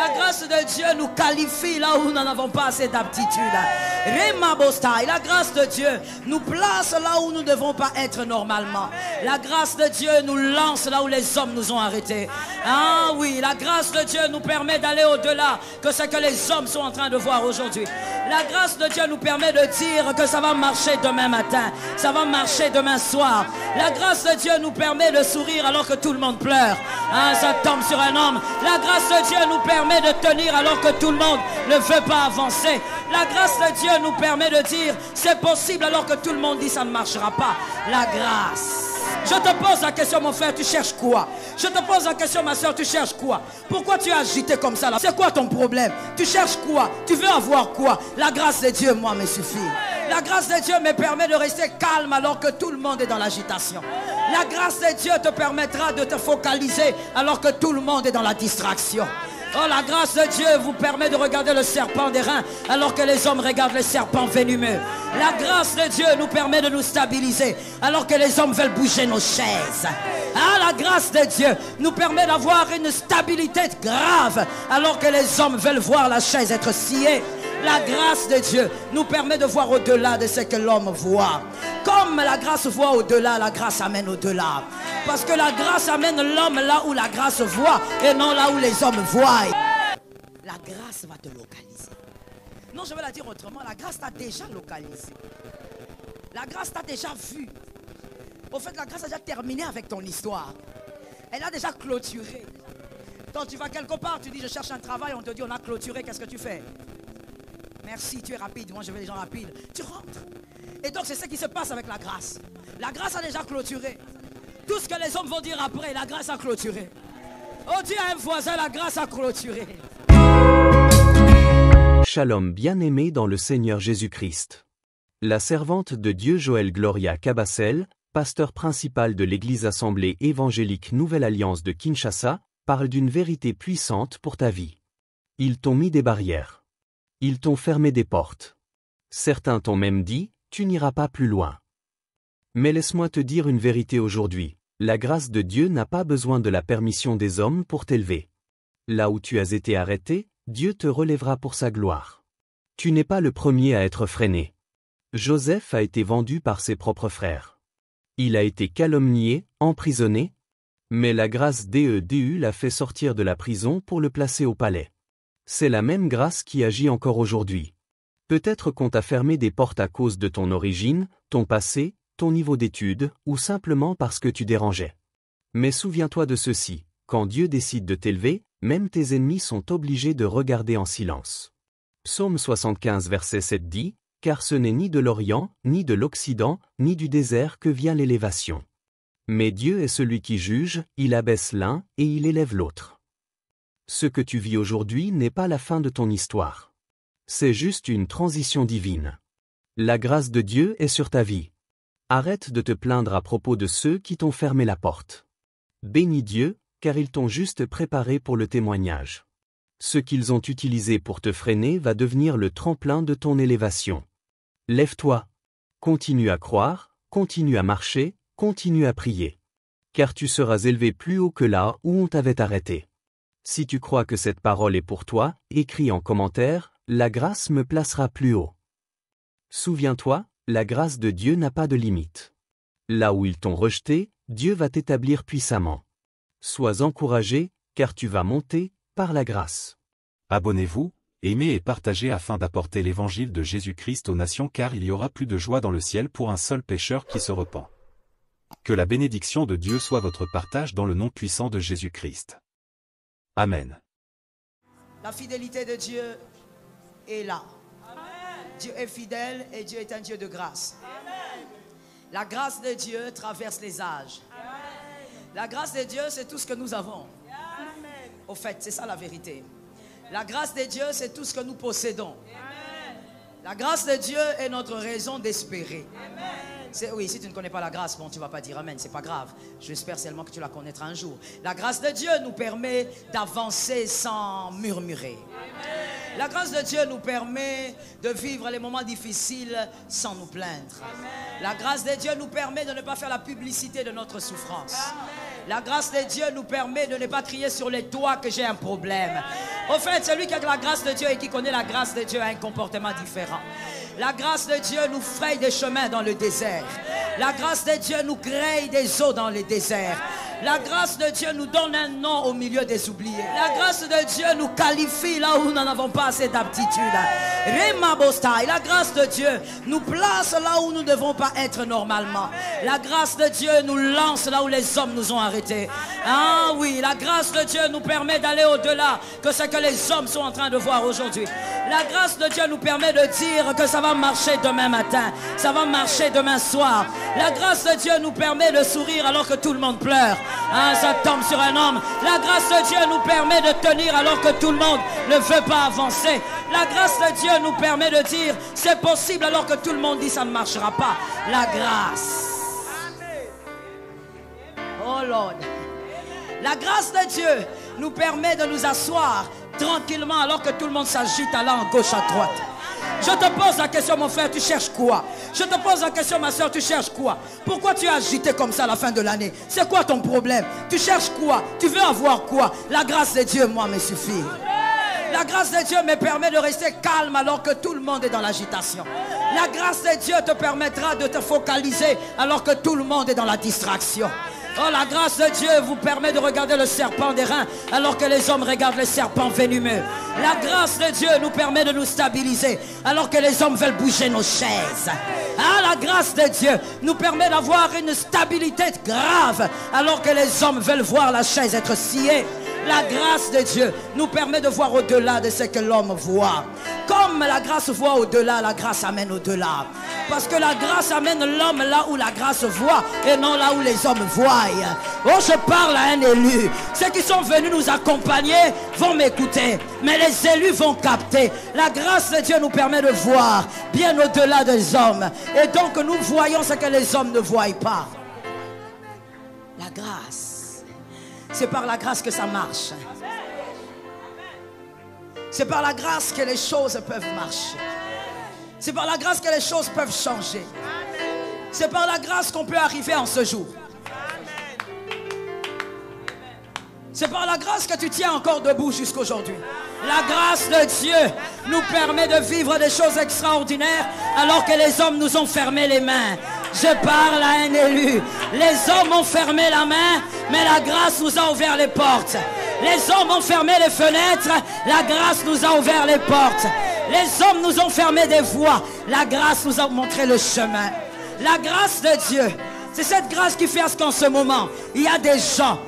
La grâce de Dieu nous qualifie là où nous n'en avons pas assez d'aptitude. La grâce de Dieu nous place là où nous ne devons pas être normalement. La grâce de Dieu nous lance là où les hommes nous ont arrêtés. Ah oui, la grâce de Dieu nous permet d'aller au-delà que ce que les hommes sont en train de voir aujourd'hui. La grâce de Dieu nous permet de dire que ça va marcher demain matin, ça va marcher demain soir. La grâce de Dieu nous permet de sourire alors que tout le monde pleure. Ah, ça tombe sur un homme. La grâce de Dieu nous permet de tenir alors que tout le monde ne veut pas avancer. La grâce de Dieu nous permet de dire c'est possible alors que tout le monde dit ça ne marchera pas. La grâce. Je te pose la question, mon frère, tu cherches quoi? Je te pose la question, ma soeur, tu cherches quoi? Pourquoi tu es agité comme ça là? C'est quoi ton problème? Tu cherches quoi? Tu veux avoir quoi? La grâce de Dieu, moi, me suffit. La grâce de Dieu me permet de rester calme alors que tout le monde est dans l'agitation. La grâce de Dieu te permettra de te focaliser alors que tout le monde est dans la distraction. Oh, la grâce de Dieu vous permet de regarder le serpent des reins alors que les hommes regardent le serpent venimeux. La grâce de Dieu nous permet de nous stabiliser alors que les hommes veulent bouger nos chaises. Ah, la grâce de Dieu nous permet d'avoir une stabilité grave alors que les hommes veulent voir la chaise être sciée. La grâce de Dieu nous permet de voir au-delà de ce que l'homme voit. Comme la grâce voit au-delà, la grâce amène au-delà. Parce que la grâce amène l'homme là où la grâce voit et non là où les hommes voient. La grâce va te localiser. Non, je vais la dire autrement. La grâce t'a déjà localisé. La grâce t'a déjà vu. Au fait, la grâce a déjà terminé avec ton histoire. Elle a déjà clôturé. Quand tu vas quelque part, tu dis je cherche un travail, on te dit on a clôturé, qu'est-ce que tu fais? Merci, tu es rapide, moi je veux des gens rapides. Tu rentres. Et donc c'est ce qui se passe avec la grâce. La grâce a déjà clôturé. Tout ce que les hommes vont dire après, la grâce a clôturé. Oh, dis à un voisin, la grâce a clôturé. Shalom bien-aimé dans le Seigneur Jésus-Christ. La servante de Dieu Joël Gloria Cabassel, pasteur principal de l'Église Assemblée évangélique Nouvelle Alliance de Kinshasa, parle d'une vérité puissante pour ta vie. Ils t'ont mis des barrières. Ils t'ont fermé des portes. Certains t'ont même dit, tu n'iras pas plus loin. Mais laisse-moi te dire une vérité aujourd'hui, la grâce de Dieu n'a pas besoin de la permission des hommes pour t'élever. Là où tu as été arrêté, Dieu te relèvera pour sa gloire. Tu n'es pas le premier à être freiné. Joseph a été vendu par ses propres frères. Il a été calomnié, emprisonné, mais la grâce d'Edu l'a fait sortir de la prison pour le placer au palais. C'est la même grâce qui agit encore aujourd'hui. Peut-être qu'on t'a fermé des portes à cause de ton origine, ton passé, ton niveau d'études, ou simplement parce que tu dérangeais. Mais souviens-toi de ceci, quand Dieu décide de t'élever, même tes ennemis sont obligés de regarder en silence. Psaume 75 verset 7 dit, « Car ce n'est ni de l'Orient, ni de l'Occident, ni du désert que vient l'élévation. Mais Dieu est celui qui juge, il abaisse l'un et il élève l'autre. » Ce que tu vis aujourd'hui n'est pas la fin de ton histoire. C'est juste une transition divine. La grâce de Dieu est sur ta vie. Arrête de te plaindre à propos de ceux qui t'ont fermé la porte. Bénis Dieu, car ils t'ont juste préparé pour le témoignage. Ce qu'ils ont utilisé pour te freiner va devenir le tremplin de ton élévation. Lève-toi. Continue à croire, continue à marcher, continue à prier. Car tu seras élevé plus haut que là où on t'avait arrêté. Si tu crois que cette parole est pour toi, écris en commentaire, la grâce me placera plus haut. Souviens-toi, la grâce de Dieu n'a pas de limite. Là où ils t'ont rejeté, Dieu va t'établir puissamment. Sois encouragé, car tu vas monter, par la grâce. Abonnez-vous, aimez et partagez afin d'apporter l'évangile de Jésus-Christ aux nations car il y aura plus de joie dans le ciel pour un seul pécheur qui se repent. Que la bénédiction de Dieu soit votre partage dans le nom puissant de Jésus-Christ. Amen. La fidélité de Dieu est là. Amen. Dieu est fidèle et Dieu est un Dieu de grâce. Amen. La grâce de Dieu traverse les âges. Amen. La grâce de Dieu, c'est tout ce que nous avons. Amen. Au fait, c'est ça la vérité. La grâce de Dieu, c'est tout ce que nous possédons. Amen. La grâce de Dieu est notre raison d'espérer. Oui, si tu ne connais pas la grâce, bon, tu ne vas pas dire Amen, c'est pas grave. J'espère seulement que tu la connaîtras un jour. La grâce de Dieu nous permet d'avancer sans murmurer. Amen. La grâce de Dieu nous permet de vivre les moments difficiles sans nous plaindre. Amen. La grâce de Dieu nous permet de ne pas faire la publicité de notre souffrance. Amen. La grâce de Dieu nous permet de ne pas crier sur les toits que j'ai un problème. Au fait, celui qui a la grâce de Dieu et qui connaît la grâce de Dieu a un comportement différent. La grâce de Dieu nous fraye des chemins dans le désert. La grâce de Dieu nous crée des eaux dans les déserts. La grâce de Dieu nous donne un nom au milieu des oubliés. La grâce de Dieu nous qualifie là où nous n'en avons pas assez d'aptitude. La grâce de Dieu nous place là où nous ne devons pas être normalement. La grâce de Dieu nous lance là où les hommes nous ont arrêtés. Ah oui, la grâce de Dieu nous permet d'aller au-delà que ce que les hommes sont en train de voir aujourd'hui. La grâce de Dieu nous permet de dire que ça va marcher demain matin, ça va marcher demain soir. La grâce de Dieu nous permet de sourire alors que tout le monde pleure. Ah, ça tombe sur un homme. La grâce de Dieu nous permet de tenir alors que tout le monde ne veut pas avancer. La grâce de Dieu nous permet de dire c'est possible alors que tout le monde dit ça ne marchera pas. La grâce. Oh Lord. La grâce de Dieu nous permet de nous asseoir tranquillement alors que tout le monde s'agite à l'en gauche à droite. Je te pose la question, mon frère, tu cherches quoi? Je te pose la question, ma soeur, tu cherches quoi? Pourquoi tu es agité comme ça à la fin de l'année? C'est quoi ton problème? Tu cherches quoi? Tu veux avoir quoi? La grâce de Dieu, moi, me suffit. La grâce de Dieu me permet de rester calme alors que tout le monde est dans l'agitation. La grâce de Dieu te permettra de te focaliser alors que tout le monde est dans la distraction. Oh, la grâce de Dieu vous permet de regarder le serpent des reins alors que les hommes regardent les serpents venimeux. La grâce de Dieu nous permet de nous stabiliser alors que les hommes veulent bouger nos chaises. Ah, la grâce de Dieu nous permet d'avoir une stabilité grave alors que les hommes veulent voir la chaise être sciée. La grâce de Dieu nous permet de voir au-delà de ce que l'homme voit. Comme la grâce voit au-delà, la grâce amène au-delà. Parce que la grâce amène l'homme là où la grâce voit et non là où les hommes voient. Oh, je parle à un élu. Ceux qui sont venus nous accompagner vont m'écouter. Mais les élus vont capter. La grâce de Dieu nous permet de voir bien au-delà des hommes. Et donc nous voyons ce que les hommes ne voient pas. La grâce. C'est par la grâce que ça marche. C'est par la grâce que les choses peuvent marcher. C'est par la grâce que les choses peuvent changer. C'est par la grâce qu'on peut arriver en ce jour. C'est par la grâce que tu tiens encore debout jusqu'aujourd'hui. La grâce de Dieu nous permet de vivre des choses extraordinaires alors que les hommes nous ont fermé les mains. Je parle à un élu. Les hommes ont fermé la main, mais la grâce nous a ouvert les portes. Les hommes ont fermé les fenêtres, la grâce nous a ouvert les portes. Les hommes nous ont fermé des voies, la grâce nous a montré le chemin. La grâce de Dieu, c'est cette grâce qui fait à ce qu'en ce moment, il y a des gens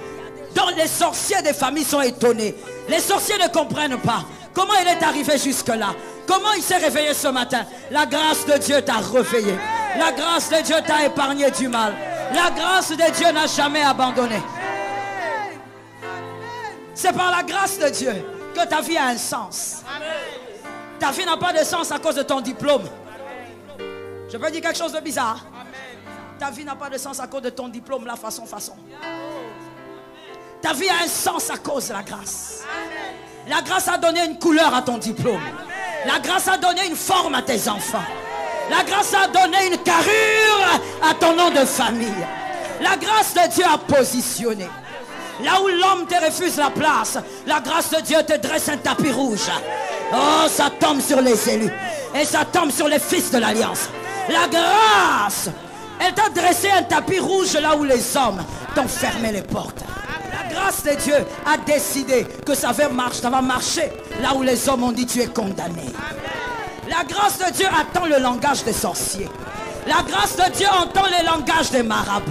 dont les sorciers des familles sont étonnés. Les sorciers ne comprennent pas comment il est arrivé jusque-là. Comment il s'est réveillé ce matin. La grâce de Dieu t'a réveillé. La grâce de Dieu t'a épargné du mal. La grâce de Dieu n'a jamais abandonné. C'est par la grâce de Dieu que ta vie a un sens. Ta vie n'a pas de sens à cause de ton diplôme. Je peux dire quelque chose de bizarre. Ta vie n'a pas de sens à cause de ton diplôme, la façon. Ta vie a un sens à cause de la grâce. La grâce a donné une couleur à ton diplôme. La grâce a donné une forme à tes enfants. La grâce a donné une carrure à ton nom de famille. La grâce de Dieu a positionné. Là où l'homme te refuse la place, la grâce de Dieu te dresse un tapis rouge. Oh, ça tombe sur les élus. Et ça tombe sur les fils de l'Alliance. La grâce, elle t'a dressé un tapis rouge là où les hommes t'ont fermé les portes. La grâce de Dieu a décidé que ça va marcher là où les hommes ont dit tu es condamné. La grâce de Dieu attend le langage des sorciers. La grâce de Dieu entend les langages des marabouts.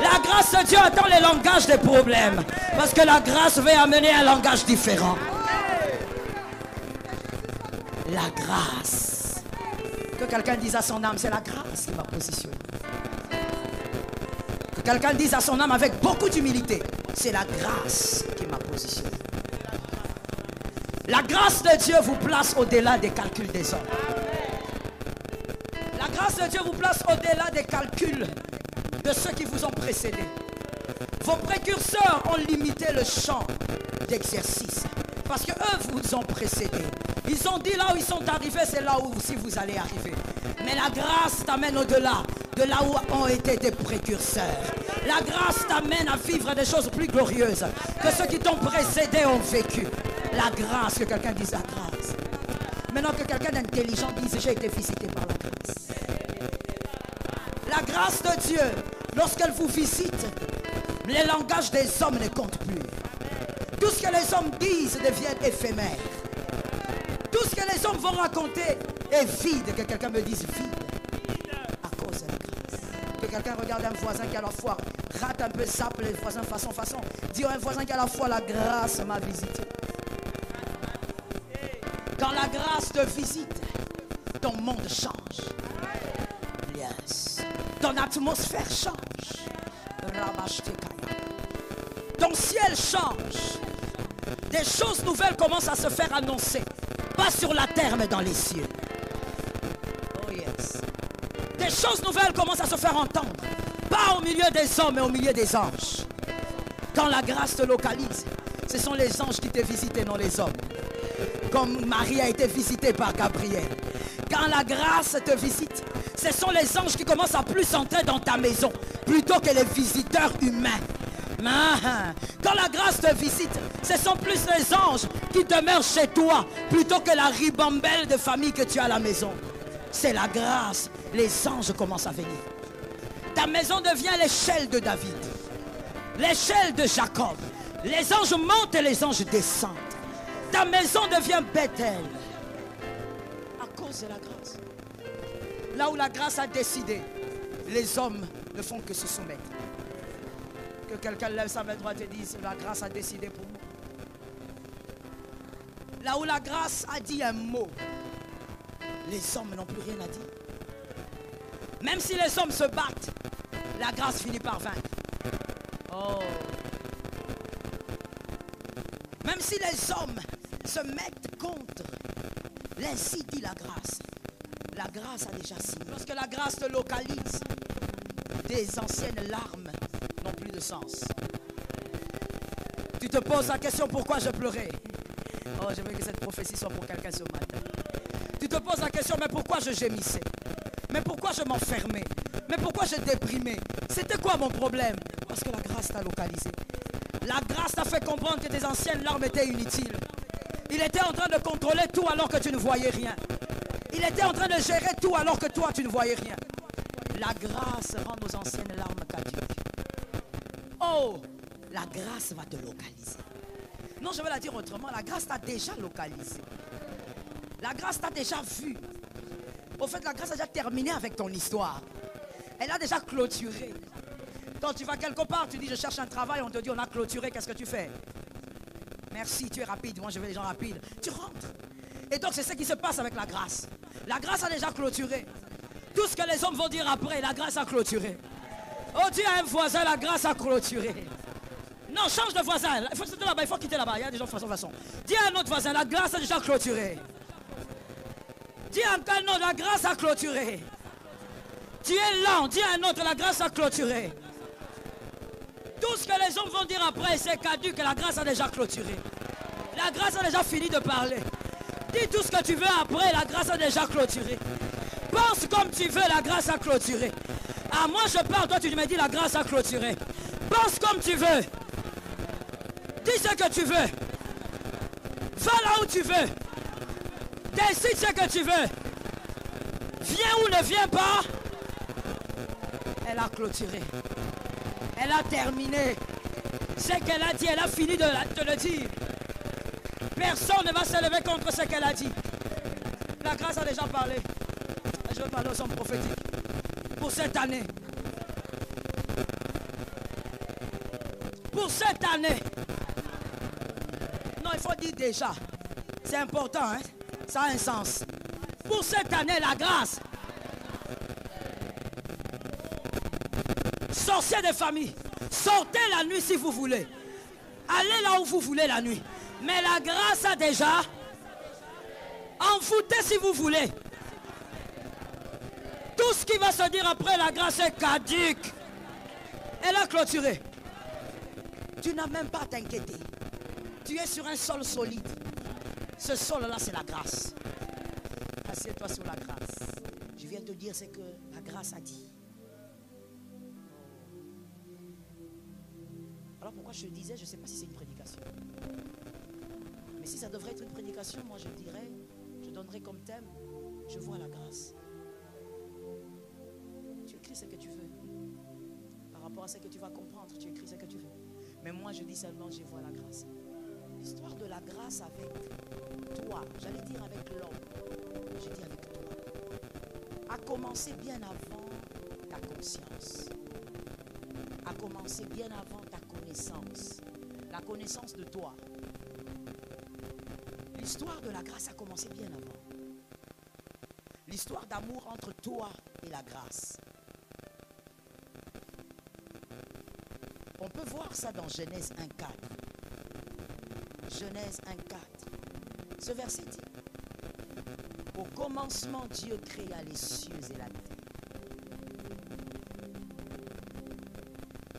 La grâce de Dieu attend les langages des problèmes. Parce que la grâce veut amener un langage différent. La grâce. Que quelqu'un dise à son âme, c'est la grâce qui m'a positionné. Que quelqu'un dise à son âme avec beaucoup d'humilité, c'est la grâce qui m'a positionné. La grâce de Dieu vous place au-delà des calculs des hommes. La grâce de Dieu vous place au-delà des calculs de ceux qui vous ont précédés. Vos précurseurs ont limité le champ d'exercice parce qu'eux vous ont précédés. Ils ont dit là où ils sont arrivés, c'est là où aussi vous allez arriver. Mais la grâce t'amène au-delà de là où ont été tes précurseurs. La grâce t'amène à vivre des choses plus glorieuses que ceux qui t'ont précédé ont vécu. La grâce, que quelqu'un dise la grâce. Maintenant que quelqu'un d'intelligent dise j'ai été visité par la grâce. La grâce de Dieu, lorsqu'elle vous visite, les langages des hommes ne comptent plus. Tout ce que les hommes disent devient éphémère. Tout ce que les hommes vont raconter est vide. Que quelqu'un me dise vide à cause de la grâce. Que quelqu'un regarde un voisin qui à la fois rate un peu, sape les voisins façon. Dis à un voisin qui à la fois la grâce m'a visité. Quand la grâce te visite, ton monde change. Yes. Ton atmosphère change. Ton ciel change. Des choses nouvelles commencent à se faire annoncer. Pas sur la terre, mais dans les cieux. Oh yes. Des choses nouvelles commencent à se faire entendre. Pas au milieu des hommes, mais au milieu des anges. Quand la grâce te localise, ce sont les anges qui te visitent et non les hommes. Comme Marie a été visitée par Gabriel. Quand la grâce te visite, ce sont les anges qui commencent à plus entrer dans ta maison plutôt que les visiteurs humains. Quand la grâce te visite, ce sont plus les anges qui demeurent chez toi plutôt que la ribambelle de famille que tu as à la maison. C'est la grâce. Les anges commencent à venir. Ta maison devient l'échelle de David, l'échelle de Jacob. Les anges montent et les anges descendent. Ta maison devient Bethel à cause de la grâce. Là où la grâce a décidé, les hommes ne font que se soumettre. Que quelqu'un lève sa main droite et dise la grâce a décidé pour moi. Là où la grâce a dit un mot, les hommes n'ont plus rien à dire. Même si les hommes se battent, la grâce finit par vaincre. Oh. Même si les hommes se mettent contre, l'ainsi dit la grâce a déjà signé. Lorsque la grâce te localise, des anciennes larmes n'ont plus de sens. Tu te poses la question pourquoi je pleurais. Oh, j'aimerais que cette prophétie soit pour quelqu'un ce matin. Tu te poses la question, mais pourquoi je gémissais? Mais pourquoi je m'enfermais? Mais pourquoi je déprimais? C'était quoi mon problème? Parce que la grâce t'a localisé. La grâce t'a fait comprendre que tes anciennes larmes étaient inutiles. Il était en train de contrôler tout alors que tu ne voyais rien. Il était en train de gérer tout alors que toi tu ne voyais rien. La grâce rend nos anciennes larmes caduques. Oh, la grâce va te localiser. Non, je vais la dire autrement. La grâce t'a déjà localisé. La grâce t'a déjà vu. Au fait, la grâce a déjà terminé avec ton histoire. Elle a déjà clôturé. Quand tu vas quelque part, tu dis je cherche un travail, on te dit on a clôturé, qu'est-ce que tu fais? Merci, tu es rapide, moi je veux les gens rapides. Tu rentres. Et donc c'est ce qui se passe avec la grâce. La grâce a déjà clôturé. Tout ce que les hommes vont dire après, la grâce a clôturé. Oh, dis à un voisin, la grâce a clôturé. Non, change de voisin. Il faut quitter là-bas, il faut quitter là-bas. Il y a des gens de façon. Dis à un autre voisin, la grâce a déjà clôturé. Dis à un autre, la grâce a clôturé. Tu es lent, dis à un autre, la grâce a clôturé. Tout ce que les hommes vont dire après, c'est caduc, la grâce a déjà clôturé. La grâce a déjà fini de parler. Dis tout ce que tu veux après, la grâce a déjà clôturé. Pense comme tu veux, la grâce a clôturé. Ah, moi je parle, toi tu me dis la grâce a clôturé. Pense comme tu veux. Dis ce que tu veux. Va là où tu veux. Décide ce que tu veux. Viens ou ne viens pas. Elle a clôturé. Elle a terminé. Ce qu'elle a dit, elle a fini de le dire. Personne ne va se lever contre ce qu'elle a dit. La grâce a déjà parlé. Je veux parler aux hommes prophétiques. Pour cette année. Pour cette année. Non, il faut dire déjà. C'est important, hein? Ça a un sens. Pour cette année, la grâce. Sorciers de famille, sortez la nuit si vous voulez. Allez là où vous voulez la nuit. Mais la grâce a déjà. Enfoutez si vous voulez. Tout ce qui va se dire après la grâce est caduque. Elle a clôturé. Tu n'as même pas à t'inquiéter. Tu es sur un sol solide. Ce sol-là, c'est la grâce. Assieds-toi sur la grâce. Je viens te dire ce que la grâce a dit. Moi, je disais, je ne sais pas si c'est une prédication. Mais si ça devrait être une prédication, moi, je dirais, je donnerais comme thème, je vois la grâce. Tu écris ce que tu veux. Par rapport à ce que tu vas comprendre, tu écris ce que tu veux. Mais moi, je dis seulement, je vois la grâce. L'histoire de la grâce avec toi, j'allais dire avec l'homme, je dis avec toi, a commencé bien avant ta conscience. A commencé bien avant ta connaissance. La connaissance de toi. L'histoire de la grâce a commencé bien avant. L'histoire d'amour entre toi et la grâce. On peut voir ça dans Genèse 1,4. Genèse 1,4. Ce verset dit, au commencement, Dieu créa les cieux et la terre.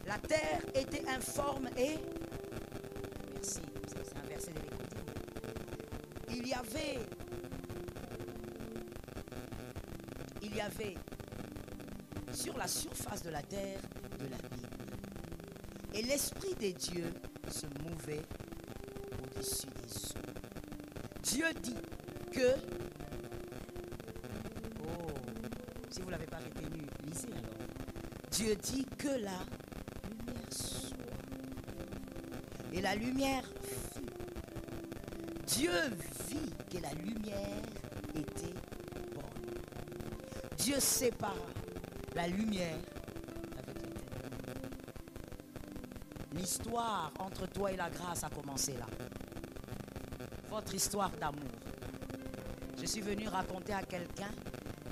La terre était informe et... Merci, c'est un verset de l'écoute. Il y avait sur la surface de la terre de l'abîme. Et l'Esprit des dieux se mouvait au-dessus des eaux. Dieu dit que... Oh, si vous ne l'avez pas retenu, lisez alors. Dieu dit que la lumière soit. Et la lumière fut. Dieu vit que la lumière était bonne. Dieu sépara la lumière avec les ténèbres. L'histoire entre toi et la grâce a commencé là. Votre histoire d'amour. Je suis venu raconter à quelqu'un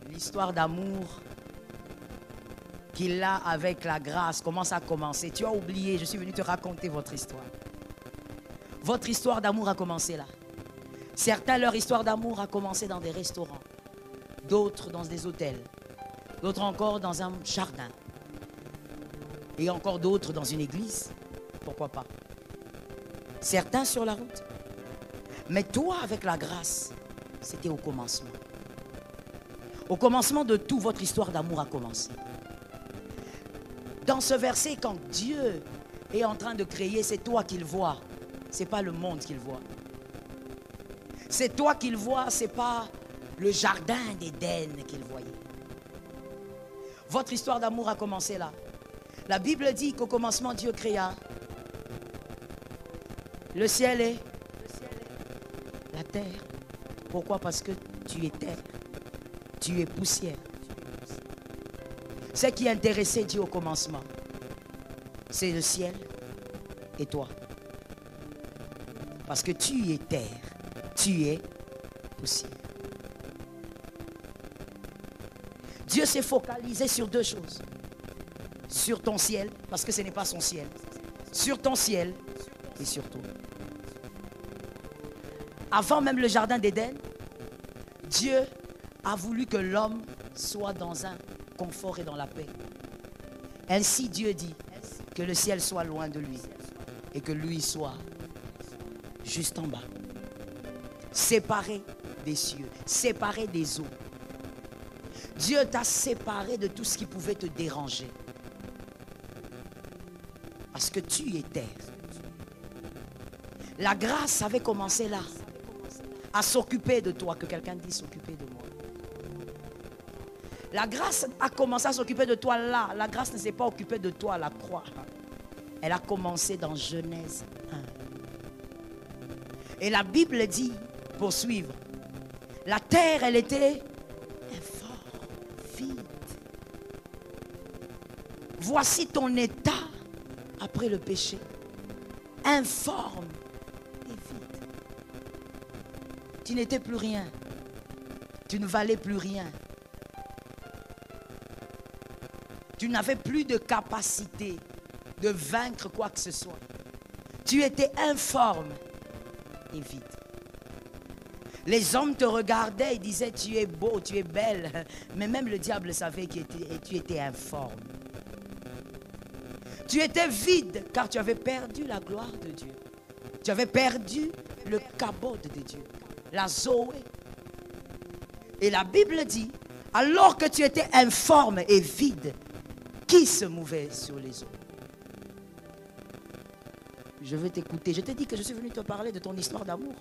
l'histoire d'amour qu'il a avec la grâce. Comment ça a commencé? Tu as oublié, je suis venu te raconter votre histoire. Votre histoire d'amour a commencé là. Certains, leur histoire d'amour a commencé dans des restaurants. D'autres dans des hôtels. D'autres encore dans un jardin. Et encore d'autres dans une église. Pourquoi pas? Certains sur la route. Mais toi, avec la grâce, c'était au commencement. Au commencement de tout, votre histoire d'amour a commencé. Dans ce verset, quand Dieu est en train de créer, c'est toi qu'il voit. Ce n'est pas le monde qu'il voit. C'est toi qu'il voit, ce n'est pas le jardin d'Éden qu'il voyait. Votre histoire d'amour a commencé là. La Bible dit qu'au commencement, Dieu créa le ciel et la terre. Pourquoi? Parce que tu es terre. Tu es poussière. Ce qui intéressait Dieu au commencement, c'est le ciel et toi. Parce que tu es terre. Tu es poussière. Dieu s'est focalisé sur deux choses. Sur ton ciel, parce que ce n'est pas son ciel. Sur ton ciel et sur toi. Avant même le jardin d'Éden, Dieu a voulu que l'homme soit dans un confort et dans la paix. Ainsi Dieu dit que le ciel soit loin de lui et que lui soit juste en bas. Séparé des cieux, séparé des eaux. Dieu t'a séparé de tout ce qui pouvait te déranger. Parce que tu es terre. La grâce avait commencé là. À s'occuper de toi. Que quelqu'un dise s'occuper de moi. La grâce a commencé à s'occuper de toi là. La grâce ne s'est pas occupée de toi à la croix. Elle a commencé dans Genèse 1. Et la Bible dit, pour suivre, la terre, elle était informe, vide. Voici ton état après le péché. Informe et vide. Tu n'étais plus rien. Tu ne valais plus rien. Tu n'avais plus de capacité de vaincre quoi que ce soit. Tu étais informe et vide. Les hommes te regardaient et disaient tu es beau, tu es belle. Mais même le diable savait que tu étais informe. Tu étais vide car tu avais perdu la gloire de Dieu. Tu avais perdu le kabod de Dieu, la Zoé. Et la Bible dit, alors que tu étais informe et vide, qui se mouvait sur les eaux? Je veux t'écouter. Je t'ai dit que je suis venu te parler de ton histoire d'amour.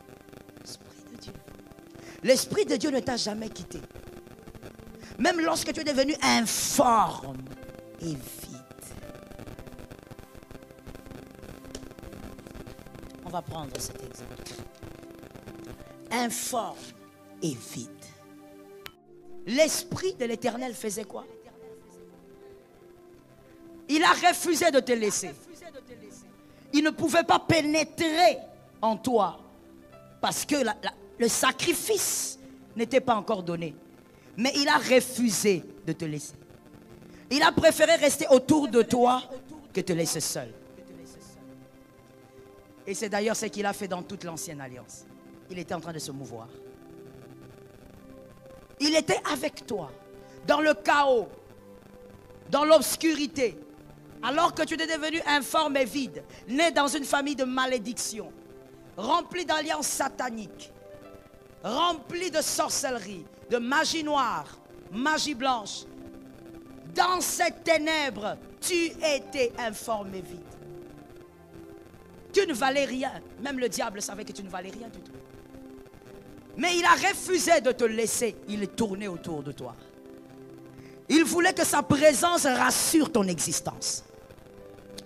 L'Esprit de Dieu. L'Esprit de Dieu ne t'a jamais quitté. Même lorsque tu es devenu informe et vide. On va prendre cet exemple. Informe et vide. L'Esprit de l'Éternel faisait quoi? Il a refusé de te laisser. Il ne pouvait pas pénétrer en toi parce que le sacrifice n'était pas encore donné. Mais il a refusé de te laisser. Il a préféré rester autour de toi que te laisser seul. Et c'est d'ailleurs ce qu'il a fait dans toute l'ancienne alliance. Il était en train de se mouvoir. Il était avec toi, dans le chaos, dans l'obscurité, alors que tu étais devenu informe et vide, né dans une famille de malédiction, rempli d'alliances sataniques, rempli de sorcellerie, de magie noire, magie blanche. Dans cette ténèbre, tu étais informe et vide. Tu ne valais rien. Même le diable savait que tu ne valais rien du tout. Mais il a refusé de te laisser. Il tournait autour de toi. Il voulait que sa présence rassure ton existence.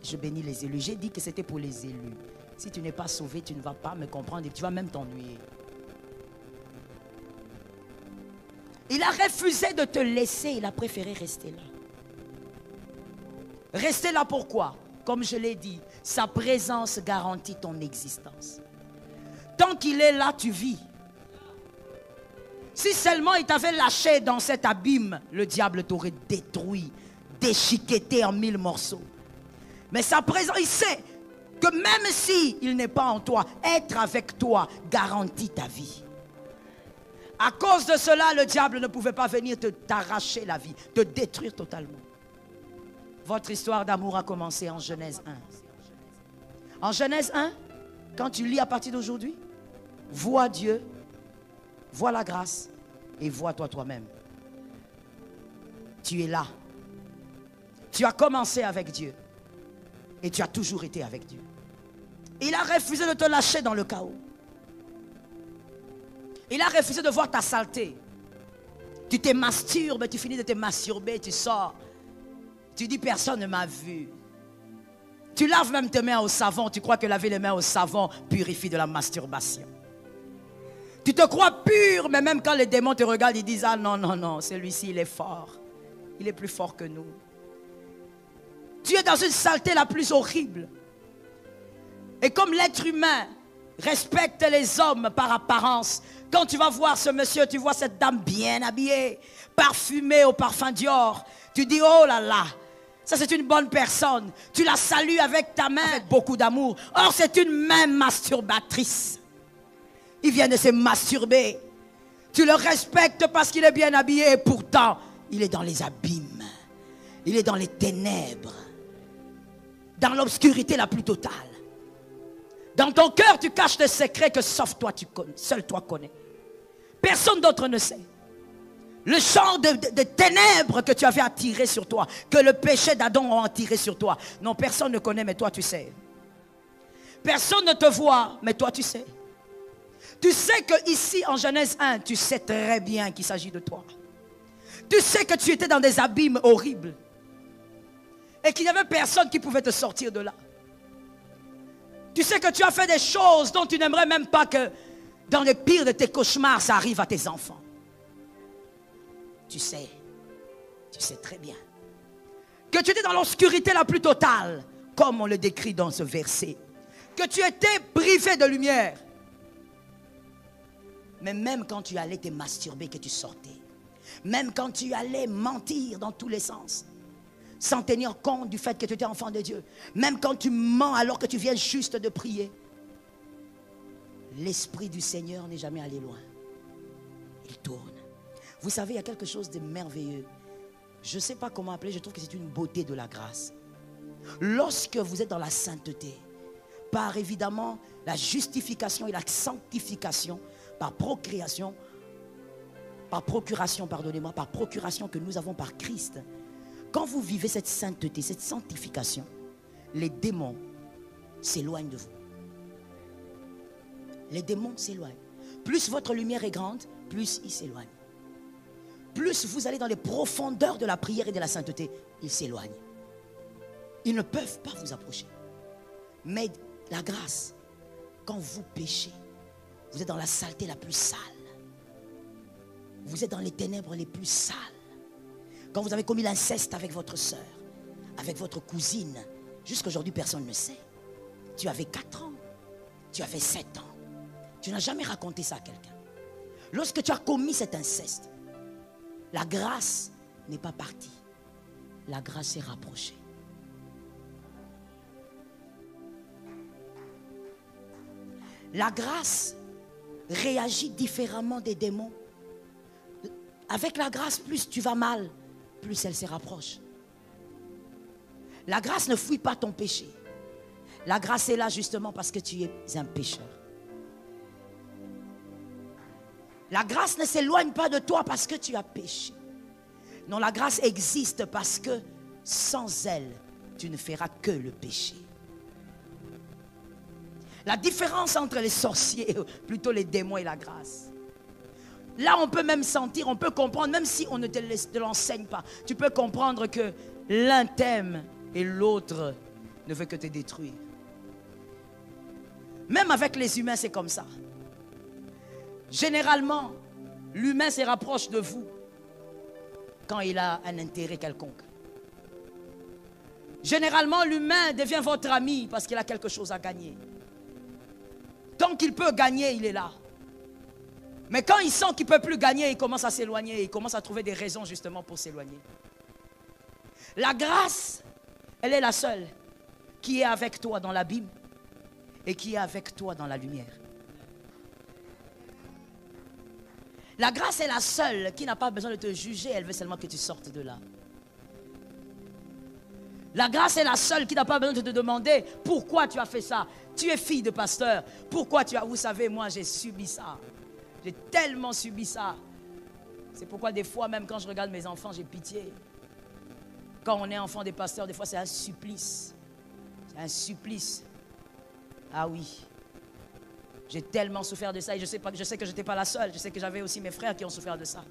Je bénis les élus. J'ai dit que c'était pour les élus. Si tu n'es pas sauvé, tu ne vas pas me comprendre et tu vas même t'ennuyer. Il a refusé de te laisser. Il a préféré rester là. Rester là pourquoi? Comme je l'ai dit, sa présence garantit ton existence. Tant qu'il est là, tu vis. Si seulement il t'avait lâché dans cet abîme, le diable t'aurait détruit, déchiqueté en 1000 morceaux. Mais sa présence, il sait que même si il n'est pas en toi, être avec toi garantit ta vie. À cause de cela, le diable ne pouvait pas venir t'arracher la vie, te détruire totalement. Votre histoire d'amour a commencé en Genèse 1. En Genèse 1, quand tu lis à partir d'aujourd'hui, vois Dieu, vois la grâce et vois toi-même. Tu es là. Tu as commencé avec Dieu et tu as toujours été avec Dieu. Il a refusé de te lâcher dans le chaos. Il a refusé de voir ta saleté. Tu te masturbes, tu finis de te masturber, tu sors. Tu dis personne ne m'a vu. Tu laves même tes mains au savon. Tu crois que laver les mains au savon purifie de la masturbation. Tu te crois pur, mais même quand les démons te regardent, ils disent, ah non, non, non, celui-ci il est fort. Il est plus fort que nous. Tu es dans une saleté la plus horrible. Et comme l'être humain respecte les hommes par apparence, quand tu vas voir ce monsieur, tu vois cette dame bien habillée, parfumée au parfum Dior, tu dis, oh là là, ça c'est une bonne personne. Tu la salues avec ta main, avec beaucoup d'amour. Or c'est une main masturbatrice. Il vient de se masturber. Tu le respectes parce qu'il est bien habillé et pourtant, il est dans les abîmes. Il est dans les ténèbres. Dans l'obscurité la plus totale. Dans ton cœur, tu caches des secrets que sauf toi, seul toi connais. Personne d'autre ne sait. Le champ de ténèbres que tu avais attiré sur toi, que le péché d'Adam a attiré sur toi. Non, personne ne connaît, mais toi tu sais. Personne ne te voit, mais toi tu sais. Tu sais que ici en Genèse 1, tu sais très bien qu'il s'agit de toi. Tu sais que tu étais dans des abîmes horribles. Et qu'il n'y avait personne qui pouvait te sortir de là. Tu sais que tu as fait des choses dont tu n'aimerais même pas que dans le pire de tes cauchemars, ça arrive à tes enfants. Tu sais très bien. Que tu étais dans l'obscurité la plus totale, comme on le décrit dans ce verset. Que tu étais privé de lumière. Mais même quand tu allais te masturber, que tu sortais. Même quand tu allais mentir dans tous les sens. Sans tenir compte du fait que tu étais enfant de Dieu. Même quand tu mens alors que tu viens juste de prier. L'Esprit du Seigneur n'est jamais allé loin. Il tourne. Vous savez, il y a quelque chose de merveilleux. Je ne sais pas comment appeler, je trouve que c'est une beauté de la grâce. Lorsque vous êtes dans la sainteté, par évidemment la justification et la sanctification, par procuration, pardonnez-moi, par procuration que nous avons par Christ. Quand vous vivez cette sainteté, cette sanctification, les démons s'éloignent de vous. Les démons s'éloignent. Plus votre lumière est grande, plus ils s'éloignent. Plus vous allez dans les profondeurs de la prière et de la sainteté, ils s'éloignent. Ils ne peuvent pas vous approcher. Mais la grâce, quand vous péchez, vous êtes dans la saleté la plus sale. Vous êtes dans les ténèbres les plus sales. Quand vous avez commis l'inceste avec votre soeur, avec votre cousine, jusqu'à aujourd'hui personne ne sait. Tu avais 4 ans, tu avais 7 ans. Tu n'as jamais raconté ça à quelqu'un. Lorsque tu as commis cet inceste, la grâce n'est pas partie. La grâce est rapprochée. La grâce réagit différemment des démons. Avec la grâce, plus tu vas mal, plus elle se rapproche. La grâce ne fuit pas ton péché. La grâce est là justement parce que tu es un pécheur. La grâce ne s'éloigne pas de toi parce que tu as péché. Non, la grâce existe parce que sans elle, tu ne feras que le péché. La différence entre les sorciers, plutôt les démons et la grâce. Là, on peut même sentir, on peut comprendre, même si on ne te l'enseigne pas, tu peux comprendre que l'un t'aime et l'autre ne veut que te détruire. Même avec les humains, c'est comme ça. Généralement, l'humain se rapproche de vous quand il a un intérêt quelconque. Généralement, l'humain devient votre ami parce qu'il a quelque chose à gagner. Tant qu'il peut gagner, il est là. Mais quand il sent qu'il ne peut plus gagner, il commence à s'éloigner. Il commence à trouver des raisons justement pour s'éloigner. La grâce, elle est la seule qui est avec toi dans l'abîme et qui est avec toi dans la lumière. La grâce est la seule qui n'a pas besoin de te juger. Elle veut seulement que tu sortes de là. La grâce est la seule qui n'a pas besoin de te demander pourquoi tu as fait ça. Tu es fille de pasteur. Pourquoi tu as... Vous savez, moi j'ai subi ça. J'ai tellement subi ça. C'est pourquoi des fois, même quand je regarde mes enfants, j'ai pitié. Quand on est enfant des pasteurs, des fois c'est un supplice. C'est un supplice. Ah oui. J'ai tellement souffert de ça et je sais que je n'étais pas la seule. Je sais que j'avais aussi mes frères qui ont souffert de ça.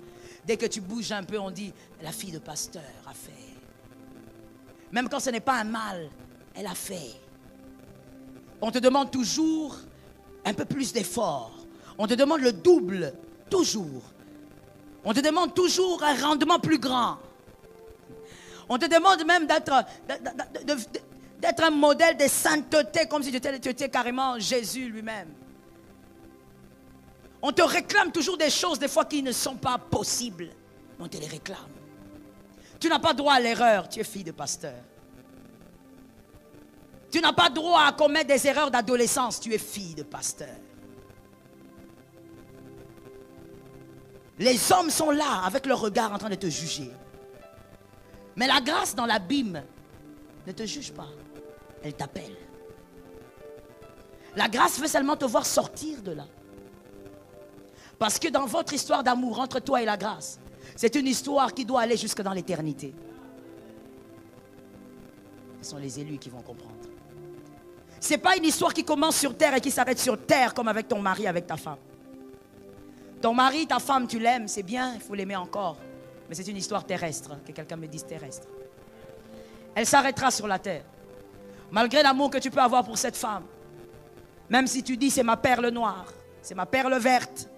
Dès que tu bouges un peu, on dit, la fille de pasteur a fait. Même quand ce n'est pas un mal, elle a fait. On te demande toujours un peu plus d'effort. On te demande le double, toujours. On te demande toujours un rendement plus grand. On te demande même d'être un modèle de sainteté, comme si tu étais carrément Jésus lui-même. On te réclame toujours des choses, des fois, qui ne sont pas possibles. On te les réclame. Tu n'as pas droit à l'erreur, tu es fille de pasteur. Tu n'as pas droit à commettre des erreurs d'adolescence, tu es fille de pasteur. Les hommes sont là, avec leur regard en train de te juger. Mais la grâce dans l'abîme ne te juge pas, elle t'appelle. La grâce veut seulement te voir sortir de là. Parce que dans votre histoire d'amour entre toi et la grâce, c'est une histoire qui doit aller jusque dans l'éternité. Ce sont les élus qui vont comprendre. Ce n'est pas une histoire qui commence sur terre et qui s'arrête sur terre comme avec ton mari, avec ta femme. Ton mari, ta femme, tu l'aimes, c'est bien, il faut l'aimer encore. Mais c'est une histoire terrestre, que quelqu'un me dise terrestre. Elle s'arrêtera sur la terre. Malgré l'amour que tu peux avoir pour cette femme, même si tu dis c'est ma perle noire, c'est ma perle verte,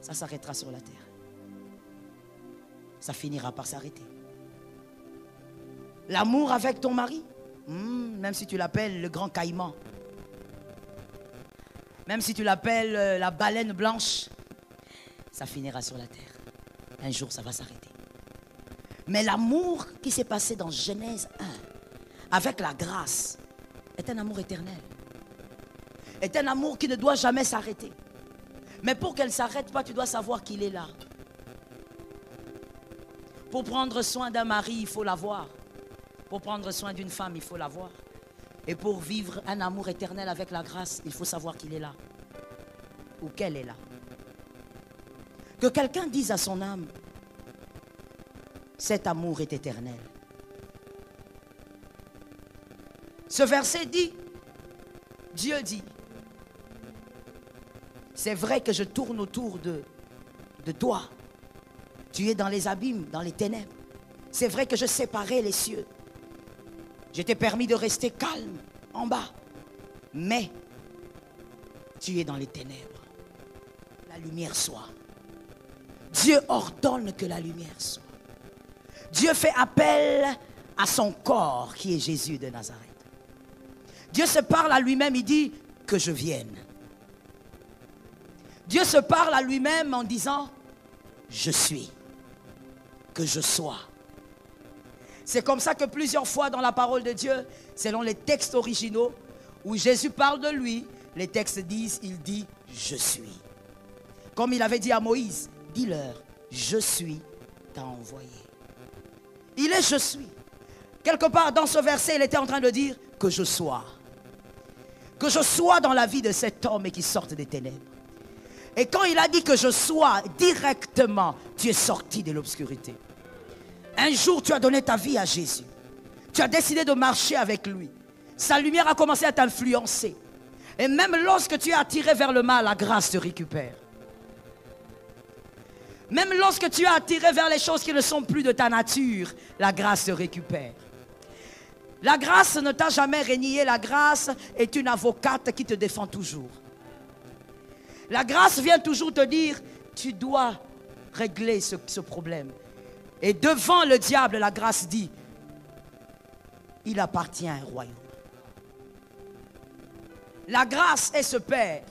ça s'arrêtera sur la terre. Ça finira par s'arrêter. L'amour avec ton mari, même si tu l'appelles le grand caïman, même si tu l'appelles la baleine blanche, ça finira sur la terre. Un jour, ça va s'arrêter. Mais l'amour qui s'est passé dans Genèse 1, avec la grâce, est un amour éternel. Est un amour qui ne doit jamais s'arrêter. Mais pour qu'elle ne s'arrête pas, tu dois savoir qu'il est là. Pour prendre soin d'un mari, il faut l'avoir. Pour prendre soin d'une femme, il faut l'avoir. Et pour vivre un amour éternel avec la grâce, il faut savoir qu'il est là. Ou qu'elle est là. Que quelqu'un dise à son âme, cet amour est éternel. Ce verset dit, Dieu dit, c'est vrai que je tourne autour de toi. Tu es dans les abîmes, dans les ténèbres. C'est vrai que je séparais les cieux. Je t'ai permis de rester calme en bas. Mais tu es dans les ténèbres. La lumière soit. Dieu ordonne que la lumière soit. Dieu fait appel à son corps qui est Jésus de Nazareth. Dieu se parle à lui-même, il dit que je vienne. Dieu se parle à lui-même en disant je suis, que je sois. C'est comme ça que plusieurs fois dans la parole de Dieu, selon les textes originaux, où Jésus parle de lui, les textes disent, il dit je suis. Comme il avait dit à Moïse, dis-leur, je suis t'a envoyé. Il est je suis. Quelque part dans ce verset, il était en train de dire que je sois. Que je sois dans la vie de cet homme et qui sorte des ténèbres. Et quand il a dit que je sois, directement, tu es sorti de l'obscurité. Un jour, tu as donné ta vie à Jésus. Tu as décidé de marcher avec lui. Sa lumière a commencé à t'influencer. Et même lorsque tu es attiré vers le mal, la grâce te récupère. Même lorsque tu es attiré vers les choses qui ne sont plus de ta nature, la grâce te récupère. La grâce ne t'a jamais renié. La grâce est une avocate qui te défend toujours. La grâce vient toujours te dire, tu dois régler ce problème. Et devant le diable, la grâce dit, il appartient à un royaume. La grâce est ce père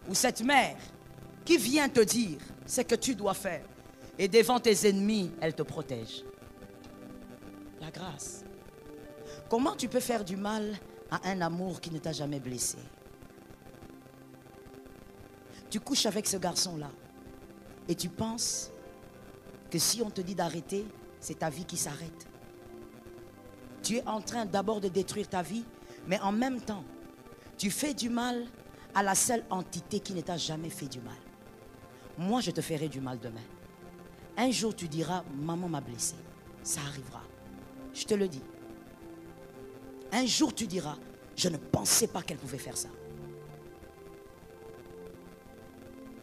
ou cette mère qui vient te dire ce que tu dois faire. Et devant tes ennemis, elle te protège. La grâce. Comment tu peux faire du mal à un amour qui ne t'a jamais blessé? Tu couches avec ce garçon-là et tu penses que si on te dit d'arrêter, c'est ta vie qui s'arrête. Tu es en train d'abord de détruire ta vie, mais en même temps, tu fais du mal à la seule entité qui ne t'a jamais fait du mal. Moi, je te ferai du mal demain. Un jour, tu diras, maman m'a blessé. Ça arrivera. Je te le dis. Un jour, tu diras, je ne pensais pas qu'elle pouvait faire ça.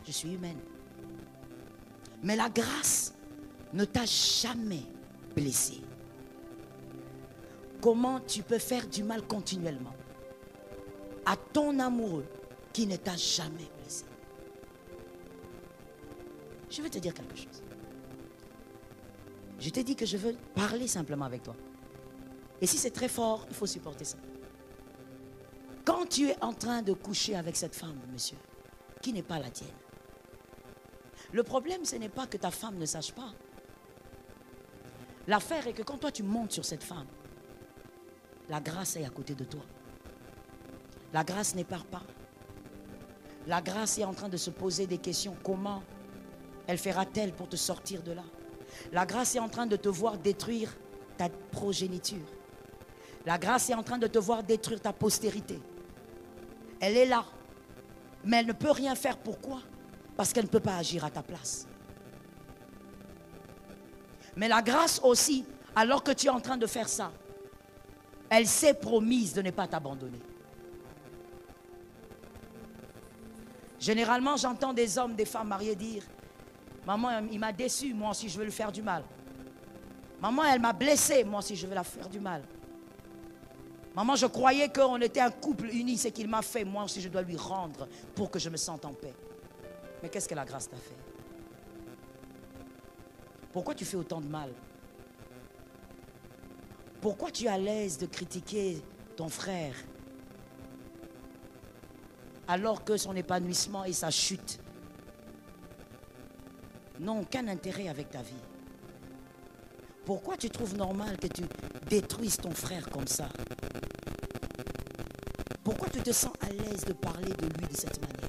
Je suis humaine. Mais la grâce ne t'a jamais blessé. Comment tu peux faire du mal continuellement à ton amoureux qui ne t'a jamais blessé? Je veux te dire quelque chose. Je t'ai dit que je veux parler simplement avec toi. Et si c'est très fort, il faut supporter ça. Quand tu es en train de coucher avec cette femme, monsieur, qui n'est pas la tienne, le problème, ce n'est pas que ta femme ne sache pas. L'affaire est que quand toi tu montes sur cette femme, la grâce est à côté de toi. La grâce n'épare pas. La grâce est en train de se poser des questions. Comment elle fera-t-elle pour te sortir de là? La grâce est en train de te voir détruire ta progéniture. La grâce est en train de te voir détruire ta postérité. Elle est là. Mais elle ne peut rien faire. Pourquoi? Parce qu'elle ne peut pas agir à ta place. Mais la grâce aussi, alors que tu es en train de faire ça, elle s'est promise de ne pas t'abandonner. Généralement, j'entends des hommes, des femmes mariées dire, maman, il m'a déçu, moi aussi je veux lui faire du mal. Maman, elle m'a blessé, moi aussi je veux la faire du mal. Maman, je croyais qu'on était un couple uni, ce qu'il m'a fait, moi aussi je dois lui rendre pour que je me sente en paix. Mais qu'est-ce que la grâce t'a fait? Pourquoi tu fais autant de mal? Pourquoi tu es à l'aise de critiquer ton frère alors que son épanouissement et sa chute n'ont aucun intérêt avec ta vie? Pourquoi tu trouves normal que tu détruises ton frère comme ça? Pourquoi tu te sens à l'aise de parler de lui de cette manière?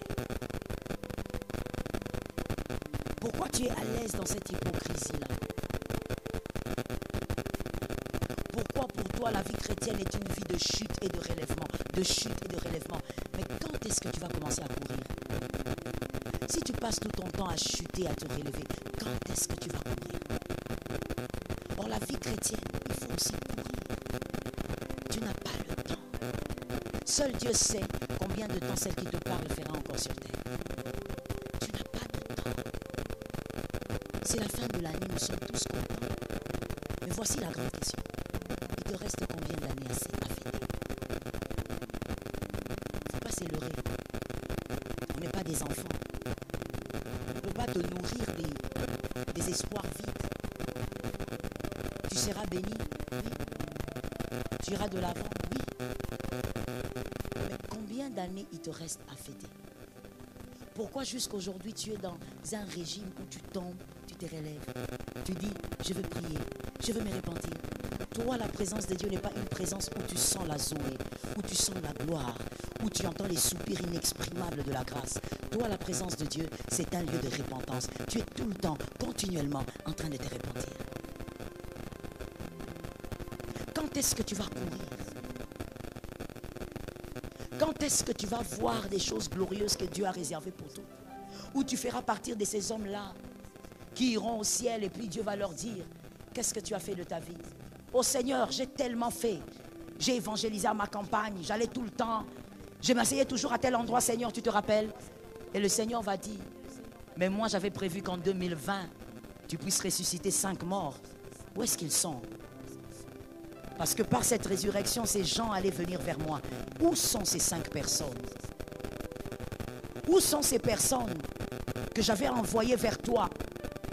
Pourquoi tu es à l'aise dans cette hypocrisie-là? Pourquoi pour toi la vie chrétienne est une vie de chute et de relèvement? De chute et de relèvement. Mais quand est-ce que tu vas commencer à courir? Si tu passes tout ton temps à chuter, à te relever, quand est-ce que tu vas courir? Or la vie chrétienne, il faut aussi courir. Tu n'as pas le temps. Seul Dieu sait quand celle qui te parle fera encore sur terre. Tu n'as pas de temps. C'est la fin de l'année, nous sommes tous contents. Mais voici la grande question. Il te reste combien d'années à fêter? Il ne faut pas s'élever. On n'est pas des enfants. On ne peut pas te nourrir des espoirs vides. Tu seras béni, oui. Tu iras de l'avant, oui. Mais combien d'années il te reste à fêter? Pourquoi jusqu'aujourd'hui tu es dans un régime où tu tombes, tu te relèves? Tu dis, je veux prier, je veux me repentir. Toi, la présence de Dieu n'est pas une présence où tu sens la Zoé, où tu sens la gloire, où tu entends les soupirs inexprimables de la grâce. Toi, la présence de Dieu, c'est un lieu de repentance. Tu es tout le temps, continuellement, en train de te repentir. Quand est-ce que tu vas courir? Quand est-ce que tu vas voir des choses glorieuses que Dieu a réservées pour toi? Où tu feras partir de ces hommes-là qui iront au ciel et puis Dieu va leur dire, qu'est-ce que tu as fait de ta vie? Oh Seigneur, j'ai tellement fait. J'ai évangélisé à ma campagne, j'allais tout le temps. Je m'asseyais toujours à tel endroit, Seigneur, tu te rappelles? Et le Seigneur va dire, mais moi j'avais prévu qu'en 2020, tu puisses ressusciter 5 morts. Où est-ce qu'ils sont? Parce que par cette résurrection, ces gens allaient venir vers moi. Où sont ces 5 personnes? Où sont ces personnes que j'avais envoyées vers toi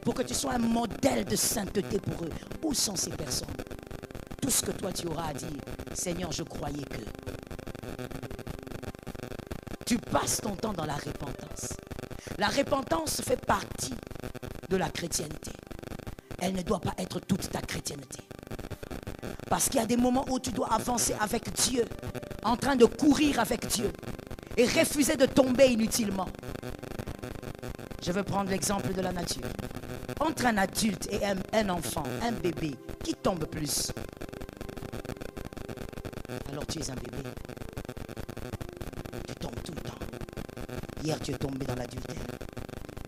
pour que tu sois un modèle de sainteté pour eux? Où sont ces personnes? Tout ce que toi tu auras à dire, Seigneur, je croyais que. Tu passes ton temps dans la repentance. La repentance fait partie de la chrétienté. Elle ne doit pas être toute ta chrétienté. Parce qu'il y a des moments où tu dois avancer avec Dieu, en train de courir avec Dieu et refuser de tomber inutilement. Je veux prendre l'exemple de la nature. Entre un adulte et un enfant, un bébé, qui tombe plus? Alors tu es un bébé. Tu tombes tout le temps. Hier tu es tombé dans l'adultère.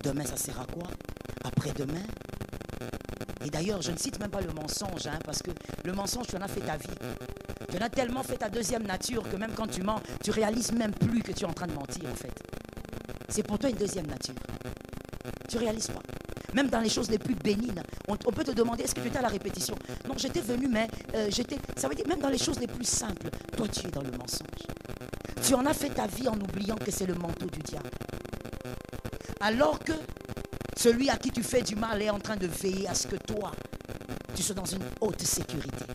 Demain ça sert à quoi? Après-demain? Et d'ailleurs je ne cite même pas le mensonge, parce que le mensonge tu en as fait ta vie. Tu en as tellement fait ta deuxième nature que même quand tu mens, tu réalises même plus que tu es en train de mentir en fait. C'est pour toi une deuxième nature. Tu réalises pas. Même dans les choses les plus bénignes, on peut te demander, est-ce que tu étais à la répétition? Non, j'étais venu, mais j'étais... Ça veut dire, même dans les choses les plus simples, toi tu es dans le mensonge. Tu en as fait ta vie en oubliant que c'est le manteau du diable. Alors que celui à qui tu fais du mal est en train de veiller à ce que toi, tu sois dans une haute sécurité.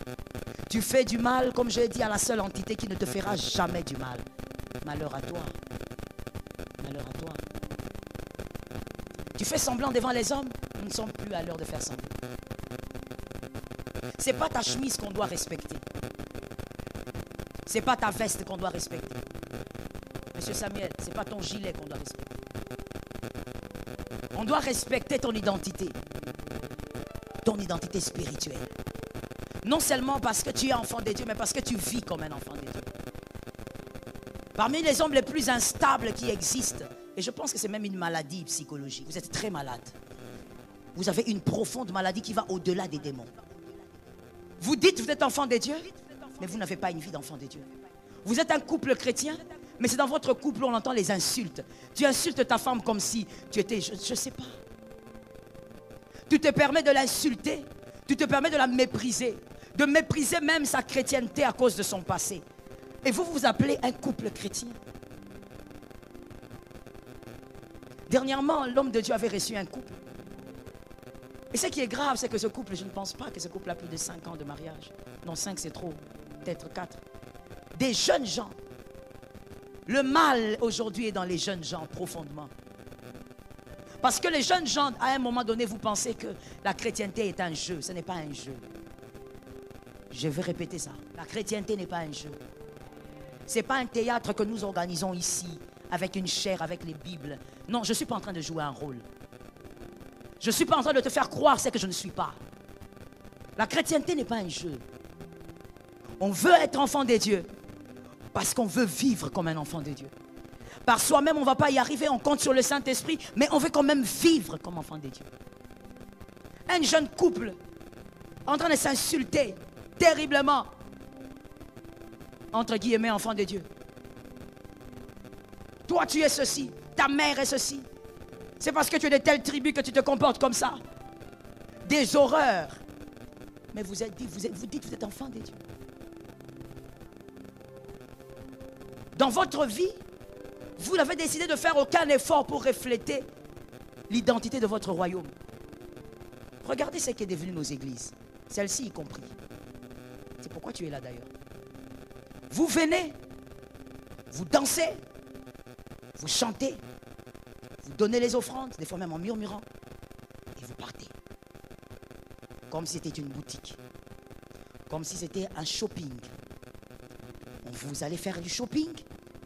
Tu fais du mal, comme je l'ai dit, à la seule entité qui ne te fera jamais du mal. Malheur à toi. Malheur à toi. Tu fais semblant devant les hommes, nous ne sommes plus à l'heure de faire semblant. Ce n'est pas ta chemise qu'on doit respecter. Ce n'est pas ta veste qu'on doit respecter. Monsieur Samuel, ce n'est pas ton gilet qu'on doit respecter. On doit respecter ton identité spirituelle. Non seulement parce que tu es enfant de Dieu, mais parce que tu vis comme un enfant de Dieu. Parmi les hommes les plus instables qui existent, et je pense que c'est même une maladie psychologique, vous êtes très malade. Vous avez une profonde maladie qui va au-delà des démons. Vous dites que vous êtes enfant de Dieu, mais vous n'avez pas une vie d'enfant de Dieu. Vous êtes un couple chrétien, mais c'est dans votre couple où on entend les insultes. Tu insultes ta femme comme si tu étais, je ne sais pas. Tu te permets de l'insulter, tu te permets de mépriser même sa chrétienté à cause de son passé. Et vous vous appelez un couple chrétien. Dernièrement, l'homme de Dieu avait reçu un couple. Et ce qui est grave, c'est que ce couple, je ne pense pas que ce couple a plus de 5 ans de mariage. Non, 5 c'est trop, peut-être 4. Des jeunes gens. Le mal aujourd'hui est dans les jeunes gens profondément. Parce que les jeunes gens, à un moment donné, vous pensez que la chrétienté est un jeu. Ce n'est pas un jeu. Je vais répéter ça. La chrétienté n'est pas un jeu. Ce n'est pas un théâtre que nous organisons ici, avec une chaire, avec les Bibles. Non, je ne suis pas en train de jouer un rôle. Je ne suis pas en train de te faire croire ce que je ne suis pas. La chrétienté n'est pas un jeu. On veut être enfant de Dieu parce qu'on veut vivre comme un enfant de Dieu. Par soi-même, on ne va pas y arriver, on compte sur le Saint-Esprit, mais on veut quand même vivre comme enfant de Dieu. Un jeune couple en train de s'insulter terriblement, entre guillemets, enfant de Dieu. Toi, tu es ceci. Ta mère est ceci. C'est parce que tu es de telle tribu que tu te comportes comme ça. Des horreurs. Mais vous dites que vous êtes enfant de Dieu. Dans votre vie, vous avez décidé de faire aucun effort pour refléter l'identité de votre royaume. Regardez ce qui est devenu nos églises. Celle-ci y compris. C'est pourquoi tu es là d'ailleurs. Vous venez, vous dansez, vous chantez, vous donnez les offrandes, des fois même en murmurant, et vous partez. Comme si c'était une boutique. Comme si c'était un shopping. Vous allez faire du shopping,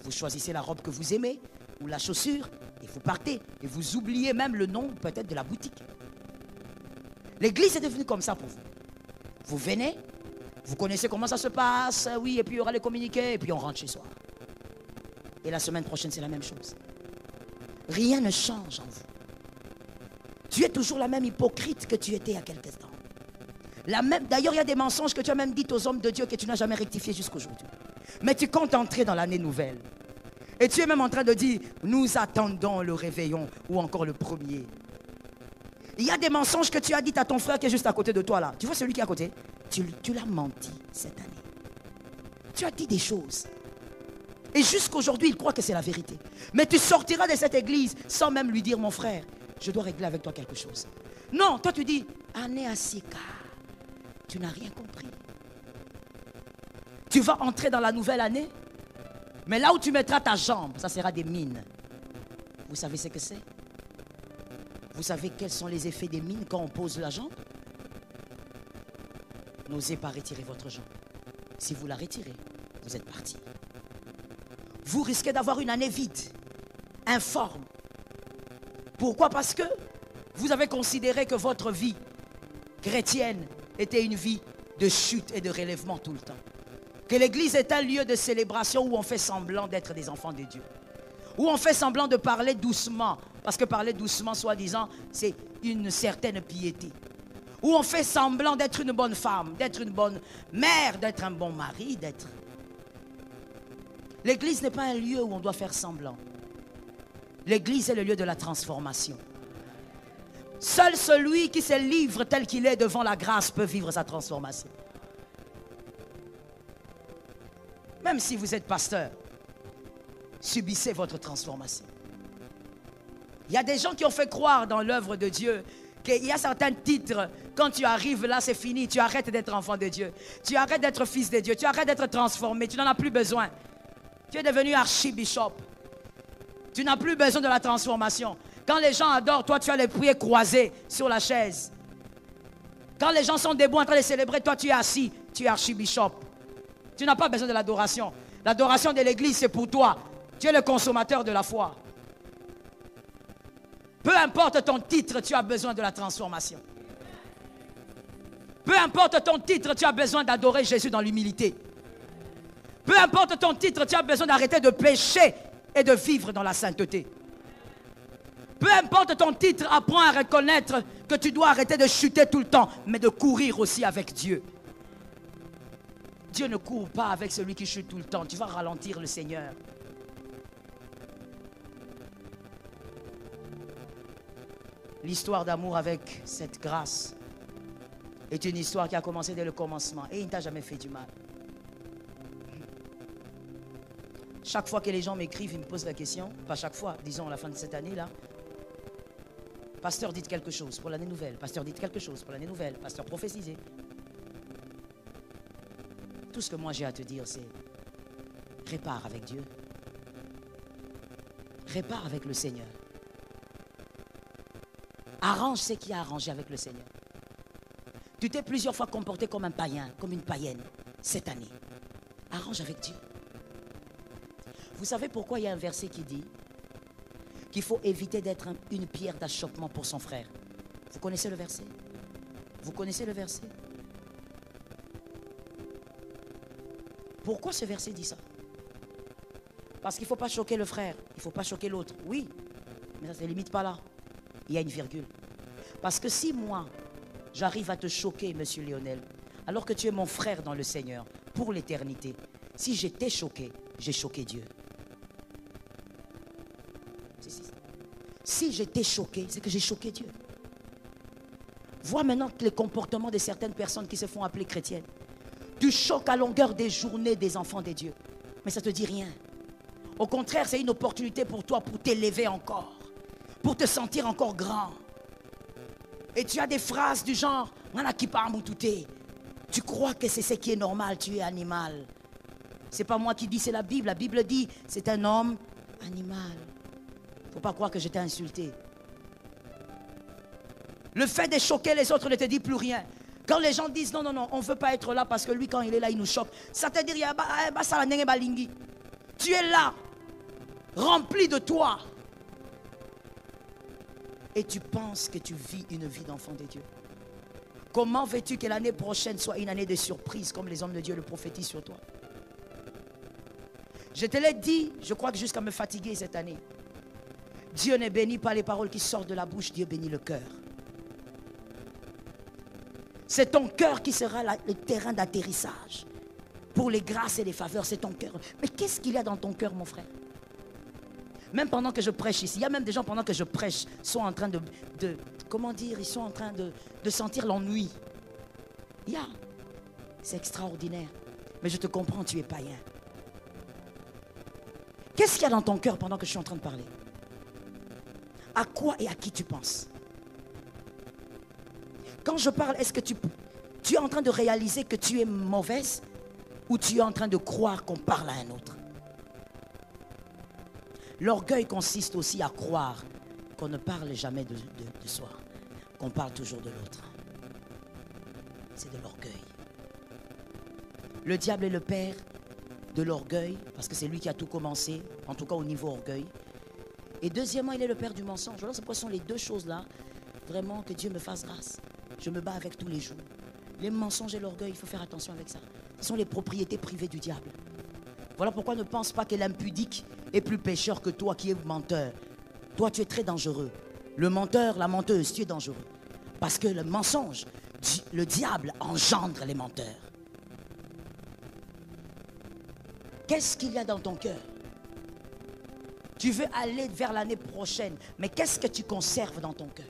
vous choisissez la robe que vous aimez, ou la chaussure, et vous partez. Et vous oubliez même le nom peut-être de la boutique. L'église est devenue comme ça pour vous. Vous venez, vous connaissez comment ça se passe, oui, et puis il y aura les communiqués, et puis on rentre chez soi. Et la semaine prochaine, c'est la même chose. Rien ne change en vous. Tu es toujours la même hypocrite que tu étais il y a quelques temps. D'ailleurs, il y a des mensonges que tu as même dit aux hommes de Dieu que tu n'as jamais rectifié jusqu'aujourd'hui. Mais tu comptes entrer dans l'année nouvelle. Et tu es même en train de dire, nous attendons le réveillon ou encore le premier. Il y a des mensonges que tu as dit à ton frère qui est juste à côté de toi là. Tu vois celui qui est à côté? Tu l'as menti cette année. Tu as dit des choses. Et jusqu'aujourd'hui, il croit que c'est la vérité. Mais tu sortiras de cette église sans même lui dire, mon frère, je dois régler avec toi quelque chose. Non, toi tu dis, Ané Asika, tu n'as rien compris. Tu vas entrer dans la nouvelle année, mais là où tu mettras ta jambe, ça sera des mines. Vous savez ce que c'est? Vous savez quels sont les effets des mines quand on pose la jambe? N'osez pas retirer votre jambe. Si vous la retirez, vous êtes parti. Vous risquez d'avoir une année vide, informe. Pourquoi? Parce que vous avez considéré que votre vie chrétienne était une vie de chute et de relèvement tout le temps. Que l'église est un lieu de célébration où on fait semblant d'être des enfants de Dieu. Où on fait semblant de parler doucement. Parce que parler doucement, soi-disant, c'est une certaine piété. Où on fait semblant d'être une bonne femme, d'être une bonne mère, d'être un bon mari, d'être... L'église n'est pas un lieu où on doit faire semblant. L'église est le lieu de la transformation. Seul celui qui se livre tel qu'il est devant la grâce peut vivre sa transformation. Même si vous êtes pasteur, subissez votre transformation. Il y a des gens qui ont fait croire dans l'œuvre de Dieu qu'il y a certains titres, quand tu arrives là, c'est fini, tu arrêtes d'être enfant de Dieu. Tu arrêtes d'être fils de Dieu, tu arrêtes d'être transformé, tu n'en as plus besoin. Tu es devenu archibishop. Tu n'as plus besoin de la transformation. Quand les gens adorent, toi tu as les pieds croisés sur la chaise. Quand les gens sont debout en train de célébrer, toi tu es assis, tu es archibishop. Tu n'as pas besoin de l'adoration. L'adoration de l'église, c'est pour toi. Tu es le consommateur de la foi. Peu importe ton titre, tu as besoin de la transformation. Peu importe ton titre, tu as besoin d'adorer Jésus dans l'humilité. Peu importe ton titre, tu as besoin d'arrêter de pécher et de vivre dans la sainteté. Peu importe ton titre, apprends à reconnaître que tu dois arrêter de chuter tout le temps, mais de courir aussi avec Dieu. Dieu ne court pas avec celui qui chute tout le temps. Tu vas ralentir le Seigneur. L'histoire d'amour avec cette grâce est une histoire qui a commencé dès le commencement et il ne t'a jamais fait du mal. Chaque fois que les gens m'écrivent, ils me posent la question, pas chaque fois, disons à la fin de cette année-là, pasteur, dites quelque chose pour l'année nouvelle, pasteur, dites quelque chose pour l'année nouvelle, pasteur, prophétisez. Tout ce que moi j'ai à te dire, c'est répare avec Dieu. Répare avec le Seigneur. Arrange ce qui a arrangé avec le Seigneur. Tu t'es plusieurs fois comporté comme un païen, comme une païenne, cette année. Arrange avec Dieu. Vous savez pourquoi il y a un verset qui dit qu'il faut éviter d'être une pierre d'achoppement pour son frère? Vous connaissez le verset? Vous connaissez le verset? Pourquoi ce verset dit ça? Parce qu'il ne faut pas choquer le frère, il ne faut pas choquer l'autre. Oui, mais ça ne se limite pas là. Il y a une virgule. Parce que si moi, j'arrive à te choquer, monsieur Lionel, alors que tu es mon frère dans le Seigneur, pour l'éternité, si j'étais choqué, j'ai choqué Dieu. Si j'étais choqué, c'est que j'ai choqué Dieu. Vois maintenant les comportements de certaines personnes qui se font appeler chrétiennes. Tu choques à longueur des journées des enfants des dieux. Mais ça ne te dit rien. Au contraire, c'est une opportunité pour toi pour t'élever encore. Pour te sentir encore grand. Et tu as des phrases du genre, tu crois que c'est ce qui est normal, tu es animal. C'est pas moi qui dis, c'est la Bible. La Bible dit, c'est un homme animal. Il ne faut pas croire que je t'ai insulté. Le fait de choquer les autres ne te dit plus rien. Quand les gens disent, non, on ne veut pas être là parce que lui, quand il est là, il nous choque. Ça te dit, tu es là, rempli de toi. Et tu penses que tu vis une vie d'enfant de Dieu. Comment veux-tu que l'année prochaine soit une année de surprise comme les hommes de Dieu le prophétisent sur toi? Je te l'ai dit, je crois que jusqu'à me fatiguer cette année. Dieu ne bénit pas les paroles qui sortent de la bouche, Dieu bénit le cœur. C'est ton cœur qui sera le terrain d'atterrissage. Pour les grâces et les faveurs, c'est ton cœur. Mais qu'est-ce qu'il y a dans ton cœur, mon frère? Même pendant que je prêche ici, il y a même des gens pendant que je prêche, sont en train comment dire, ils sont en train de sentir l'ennui. C'est extraordinaire. Mais je te comprends, tu es païen. Qu'est-ce qu'il y a dans ton cœur pendant que je suis en train de parler? À quoi et à qui tu penses? Quand je parle, est-ce que tu es en train de réaliser que tu es mauvaise ou tu es en train de croire qu'on parle à un autre? L'orgueil consiste aussi à croire qu'on ne parle jamais de soi, qu'on parle toujours de l'autre. C'est de l'orgueil. Le diable est le père de l'orgueil, parce que c'est lui qui a tout commencé, en tout cas au niveau orgueil. Et deuxièmement, il est le père du mensonge. Alors, ce sont les deux choses-là, vraiment que Dieu me fasse grâce. Je me bats avec tous les jours. Les mensonges et l'orgueil, il faut faire attention avec ça. Ce sont les propriétés privées du diable. Voilà pourquoi ne pense pas que l'impudique est plus pécheur que toi qui es menteur. Toi, tu es très dangereux. Le menteur, la menteuse, tu es dangereux. Parce que le mensonge, le diable engendre les menteurs. Qu'est-ce qu'il y a dans ton cœur? Tu veux aller vers l'année prochaine, mais qu'est-ce que tu conserves dans ton cœur?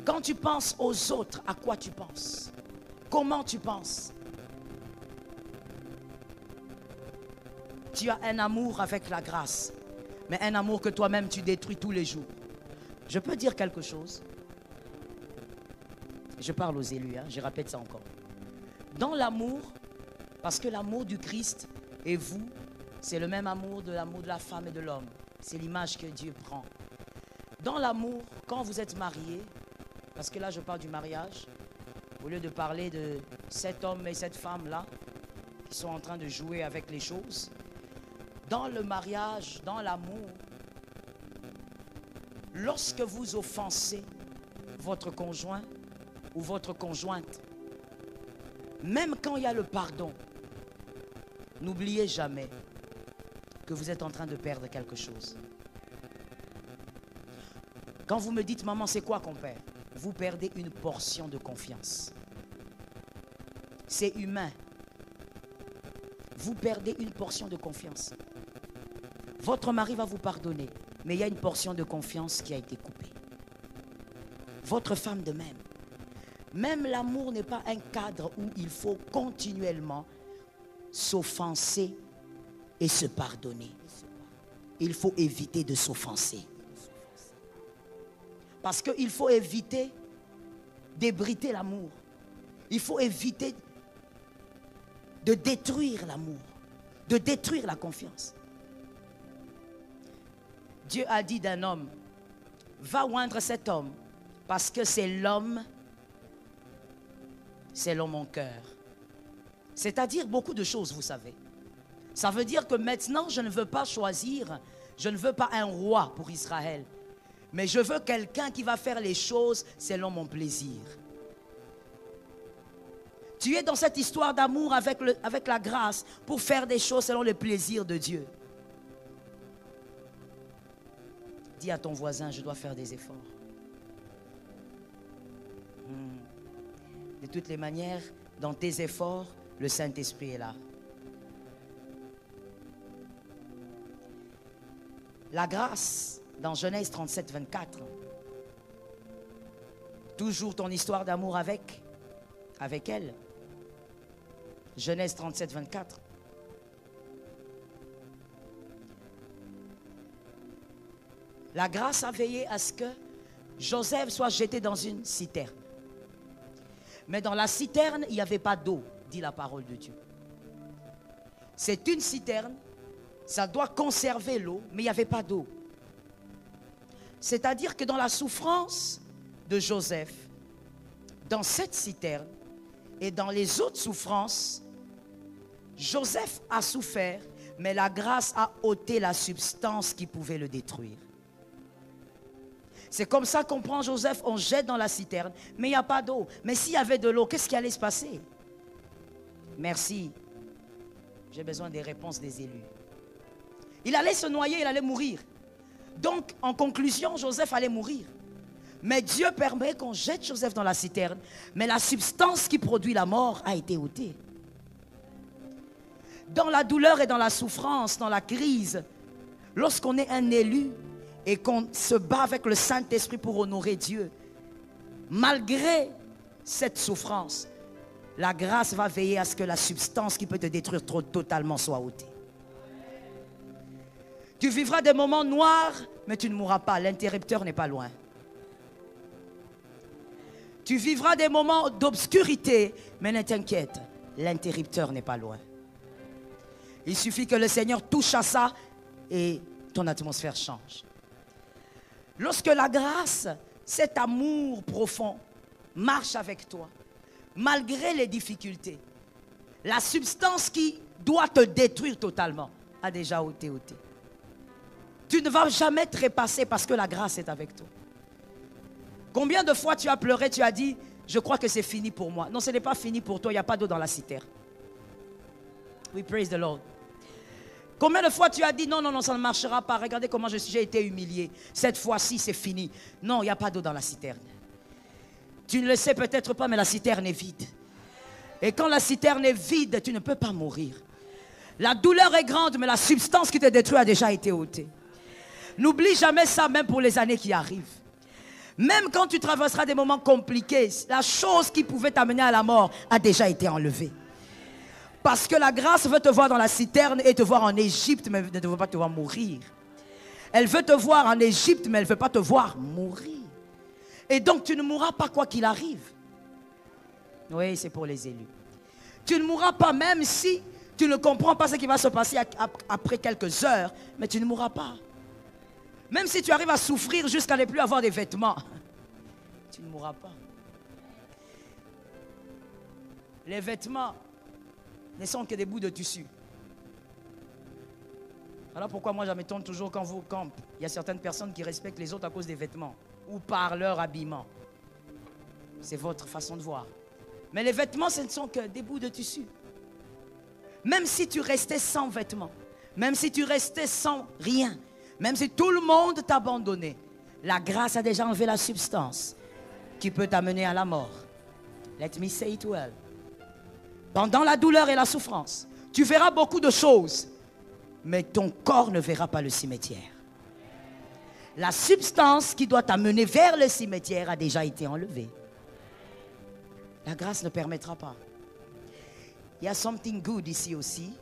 Quand tu penses aux autres, à quoi tu penses? Comment tu penses? Tu as un amour avec la grâce, mais un amour que toi-même tu détruis tous les jours. Je peux dire quelque chose? Je parle aux élus, je répète ça encore. Dans l'amour, parce que l'amour du Christ et vous, c'est le même amour de la femme et de l'homme. C'est l'image que Dieu prend. Dans l'amour, quand vous êtes mariés, parce que là je parle du mariage, au lieu de parler de cet homme et cette femme-là, qui sont en train de jouer avec les choses, dans le mariage, dans l'amour, lorsque vous offensez votre conjoint ou votre conjointe, même quand il y a le pardon, n'oubliez jamais que vous êtes en train de perdre quelque chose. Quand vous me dites, maman, c'est quoi qu'on perd? Vous perdez une portion de confiance. C'est humain. Vous perdez une portion de confiance. Votre mari va vous pardonner, mais il y a une portion de confiance qui a été coupée. Votre femme de même. Même l'amour n'est pas un cadre où il faut continuellement s'offenser et se pardonner. Il faut éviter de s'offenser. Parce qu'il faut éviter d'ébruiter l'amour. Il faut éviter de détruire l'amour, de détruire la confiance. Dieu a dit d'un homme, va oindre cet homme, parce que c'est l'homme selon mon cœur. C'est-à-dire beaucoup de choses, vous savez. Ça veut dire que maintenant, je ne veux pas choisir, je ne veux pas un roi pour Israël, mais je veux quelqu'un qui va faire les choses selon mon plaisir. Tu es dans cette histoire d'amour avec la grâce pour faire des choses selon le plaisir de Dieu. Dis à ton voisin, je dois faire des efforts. De toutes les manières, dans tes efforts, le Saint-Esprit est là. La grâce, dans Genèse 37, 24. Toujours ton histoire d'amour avec elle. Genèse 37, 24. La grâce a veillé à ce que Joseph soit jeté dans une citerne. Mais dans la citerne, il n'y avait pas d'eau, dit la parole de Dieu. C'est une citerne, ça doit conserver l'eau, mais il n'y avait pas d'eau. C'est-à-dire que dans la souffrance de Joseph, dans cette citerne et dans les autres souffrances, Joseph a souffert, mais la grâce a ôté la substance qui pouvait le détruire. C'est comme ça qu'on prend Joseph, on jette dans la citerne, mais il n'y a pas d'eau. Mais s'il y avait de l'eau, qu'est-ce qui allait se passer? Merci. J'ai besoin des réponses des élus. Il allait se noyer, il allait mourir. Donc, en conclusion, Joseph allait mourir. Mais Dieu permet qu'on jette Joseph dans la citerne, mais la substance qui produit la mort a été ôtée. Dans la douleur et dans la souffrance, dans la crise, lorsqu'on est un élu, et qu'on se bat avec le Saint-Esprit pour honorer Dieu, malgré cette souffrance, la grâce va veiller à ce que la substance qui peut te détruire totalement soit ôtée. Tu vivras des moments noirs, mais tu ne mourras pas. L'interrupteur n'est pas loin. Tu vivras des moments d'obscurité, mais ne t'inquiète, l'interrupteur n'est pas loin. Il suffit que le Seigneur touche à ça et ton atmosphère change. Lorsque la grâce, cet amour profond, marche avec toi, malgré les difficultés, la substance qui doit te détruire totalement a déjà été ôtée. Tu ne vas jamais trépasser parce que la grâce est avec toi. Combien de fois tu as pleuré, tu as dit, je crois que c'est fini pour moi. Non, ce n'est pas fini pour toi, il n'y a pas d'eau dans la citerne. We praise the Lord. Combien de fois tu as dit, non, non, non, ça ne marchera pas. Regardez comment j'ai été humilié. Cette fois-ci, c'est fini. Non, il n'y a pas d'eau dans la citerne. Tu ne le sais peut-être pas, mais la citerne est vide. Et quand la citerne est vide, tu ne peux pas mourir. La douleur est grande, mais la substance qui te détruit a déjà été ôtée. N'oublie jamais ça, même pour les années qui arrivent. Même quand tu traverseras des moments compliqués, la chose qui pouvait t'amener à la mort a déjà été enlevée. Parce que la grâce veut te voir dans la citerne et te voir en Égypte, mais elle ne veut pas te voir mourir. Elle veut te voir en Égypte, mais elle ne veut pas te voir mourir. Et donc tu ne mourras pas quoi qu'il arrive. Oui, c'est pour les élus. Tu ne mourras pas même si tu ne comprends pas ce qui va se passer après quelques heures, mais tu ne mourras pas. Même si tu arrives à souffrir jusqu'à ne plus avoir des vêtements, tu ne mourras pas. Les vêtements ne sont que des bouts de tissu. Alors pourquoi moi je m'étonne toujours quand il y a certaines personnes qui respectent les autres à cause des vêtements ou par leur habillement. C'est votre façon de voir. Mais les vêtements, ce ne sont que des bouts de tissu. Même si tu restais sans vêtements, même si tu restais sans rien, même si tout le monde t'abandonnait, la grâce a déjà enlevé la substance qui peut t'amener à la mort. Let me say it well. Pendant la douleur et la souffrance, tu verras beaucoup de choses, mais ton corps ne verra pas le cimetière. La substance qui doit t'amener vers le cimetière a déjà été enlevée. La grâce ne permettra pas. Il y a something good ici aussi.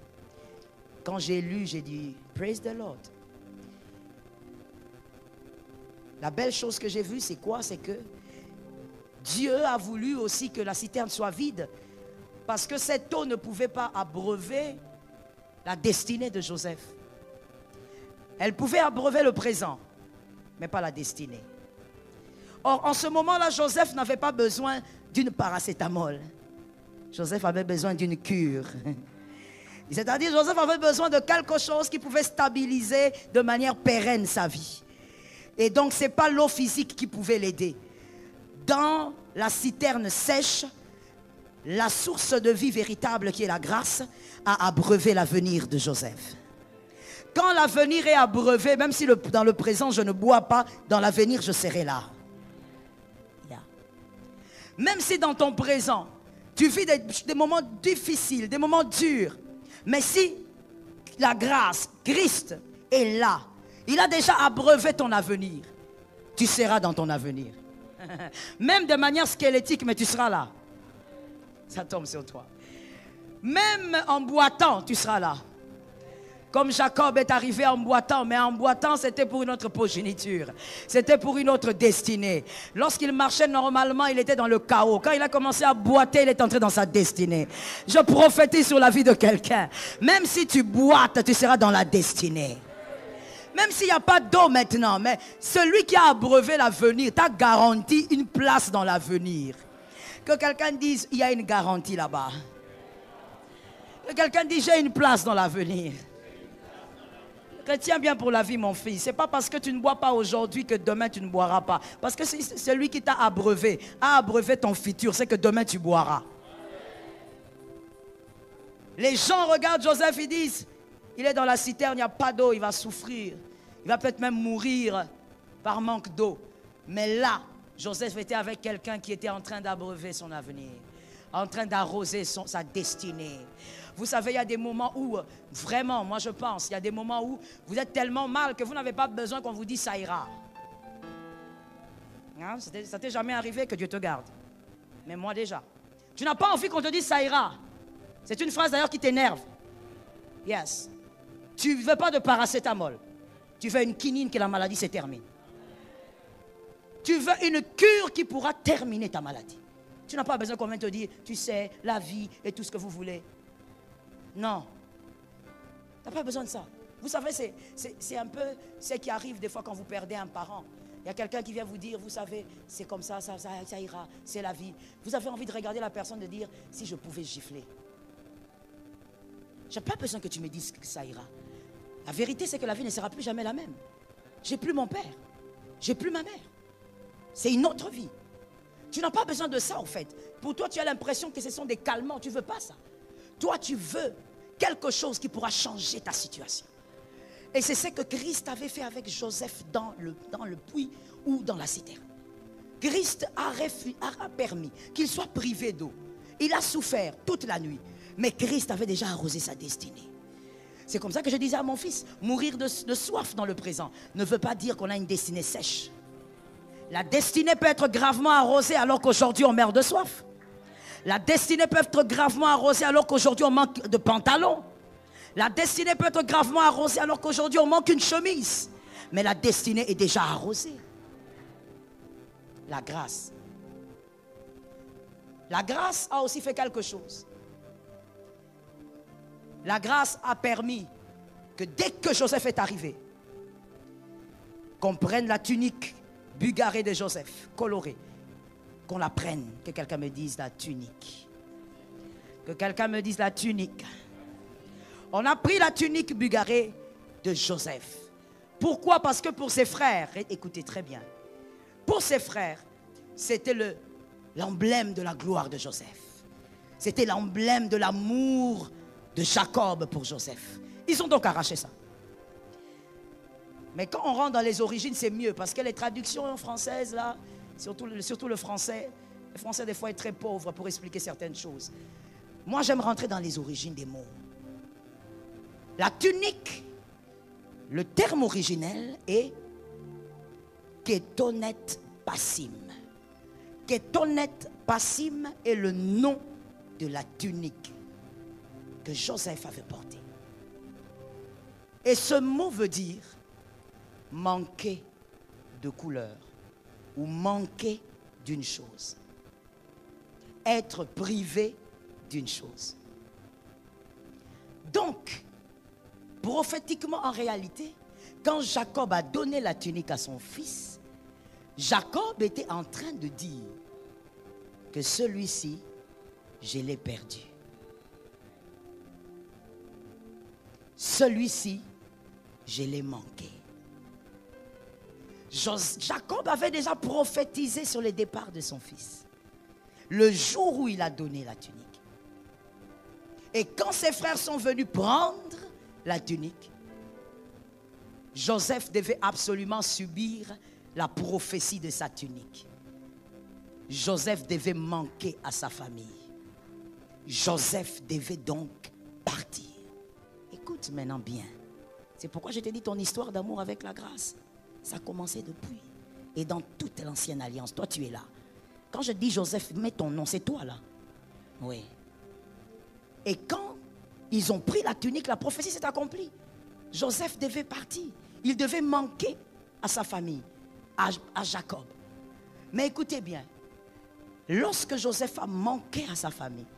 Quand j'ai lu, j'ai dit, praise the Lord. La belle chose que j'ai vue, c'est quoi? C'est que Dieu a voulu aussi que la citerne soit vide, parce que cette eau ne pouvait pas abreuver la destinée de Joseph. Elle pouvait abreuver le présent, mais pas la destinée. Or, en ce moment-là, Joseph n'avait pas besoin d'une paracétamol. Joseph avait besoin d'une cure. C'est-à-dire, Joseph avait besoin de quelque chose qui pouvait stabiliser de manière pérenne sa vie. Et donc, ce n'est pas l'eau physique qui pouvait l'aider. Dans la citerne sèche, la source de vie véritable qui est la grâce a abreuvé l'avenir de Joseph. Quand l'avenir est abreuvé, même si dans le présent je ne bois pas, dans l'avenir je serai là. Yeah. Même si dans ton présent, tu vis des moments difficiles, des moments durs, mais si la grâce, Christ est là, Il a déjà abreuvé ton avenir. Tu seras dans ton avenir. Même de manière squelettique, mais tu seras là. Ça tombe sur toi. Même en boitant, tu seras là. Comme Jacob est arrivé en boitant, mais en boitant, c'était pour une autre progéniture. C'était pour une autre destinée. Lorsqu'il marchait normalement, il était dans le chaos. Quand il a commencé à boiter, il est entré dans sa destinée. Je prophétise sur la vie de quelqu'un. Même si tu boites, tu seras dans la destinée. Même s'il n'y a pas d'eau maintenant, mais celui qui a abreuvé l'avenir t'a garanti une place dans l'avenir. Que quelqu'un dise, il y a une garantie là-bas. Que quelqu'un dise, j'ai une place dans l'avenir. Retiens bien pour la vie, mon fils. Ce n'est pas parce que tu ne bois pas aujourd'hui que demain tu ne boiras pas. Parce que c'est celui qui t'a abreuvé, a abreuvé ton futur, c'est que demain tu boiras. Les gens regardent Joseph, ils disent, il est dans la citerne, il n'y a pas d'eau, il va souffrir. Il va peut-être même mourir par manque d'eau. Mais là, Joseph était avec quelqu'un qui était en train d'abreuver son avenir, en train d'arroser sa destinée. Vous savez, il y a des moments où, vraiment, moi je pense, il y a des moments où vous êtes tellement mal que vous n'avez pas besoin qu'on vous dise ça ira. Hein? Ça t'est jamais arrivé, que Dieu te garde. Mais moi déjà. Tu n'as pas envie qu'on te dise ça ira. C'est une phrase d'ailleurs qui t'énerve. Yes. Tu ne veux pas de paracétamol. Tu veux une quinine que la maladie se termine. Tu veux une cure qui pourra terminer ta maladie. Tu n'as pas besoin qu'on vienne te dire, tu sais, la vie et tout ce que vous voulez. Non. Tu n'as pas besoin de ça. Vous savez, c'est un peu ce qui arrive des fois quand vous perdez un parent. Il y a quelqu'un qui vient vous dire, vous savez, c'est comme ça, ça ira, c'est la vie. Vous avez envie de regarder la personne et de dire, si je pouvais gifler. Je n'ai pas besoin que tu me dises que ça ira. La vérité, c'est que la vie ne sera plus jamais la même. J'ai plus mon père. J'ai plus ma mère. C'est une autre vie. Tu n'as pas besoin de ça, en fait. Pour toi, tu as l'impression que ce sont des calmants. Tu ne veux pas ça. Toi, tu veux quelque chose qui pourra changer ta situation. Et c'est ce que Christ avait fait avec Joseph dans le puits ou dans la citerne. Christ a permis qu'il soit privé d'eau. Il a souffert toute la nuit. Mais Christ avait déjà arrosé sa destinée. C'est comme ça que je disais à mon fils, mourir de soif dans le présent ne veut pas dire qu'on a une destinée sèche. La destinée peut être gravement arrosée alors qu'aujourd'hui on meurt de soif. La destinée peut être gravement arrosée alors qu'aujourd'hui on manque de pantalon. La destinée peut être gravement arrosée alors qu'aujourd'hui on manque une chemise. Mais la destinée est déjà arrosée. La grâce. La grâce a aussi fait quelque chose. La grâce a permis que dès que Joseph est arrivé, qu'on prenne la tunique bugarrée de Joseph, colorée, qu'on la prenne, que quelqu'un me dise la tunique. Que quelqu'un me dise la tunique. On a pris la tunique bugarrée de Joseph. Pourquoi? Parce que pour ses frères, écoutez très bien, pour ses frères, c'était l'emblème de la gloire de Joseph. C'était l'emblème de l'amour de Jacob pour Joseph. Ils ont donc arraché ça. Mais quand on rentre dans les origines, c'est mieux. Parce que les traductions françaises, là, surtout le français des fois est très pauvre pour expliquer certaines choses. Moi, j'aime rentrer dans les origines des mots. La tunique, le terme originel est Ketonet Passim. Ketonet Passim est le nom de la tunique que Joseph avait porté. Et ce mot veut dire manquer de couleur ou manquer d'une chose. Être privé d'une chose. Donc, prophétiquement en réalité, quand Jacob a donné la tunique à son fils, Jacob était en train de dire que celui-ci, je l'ai perdu. Celui-ci, je l'ai manqué. Jacob avait déjà prophétisé sur le départ de son fils. Le jour où il a donné la tunique. Et quand ses frères sont venus prendre la tunique, Joseph devait absolument subir la prophétie de sa tunique. Joseph devait manquer à sa famille. Joseph devait donc partir. Écoute maintenant bien. C'est pourquoi je t'ai dit ton histoire d'amour avec la grâce. Ça a commencé depuis. Et dans toute l'ancienne alliance, toi tu es là. Quand je dis Joseph, mets ton nom, c'est toi là. Oui. Et quand ils ont pris la tunique, la prophétie s'est accomplie. Joseph devait partir. Il devait manquer à sa famille, à Jacob. Mais écoutez bien, lorsque Joseph a manqué à sa famille,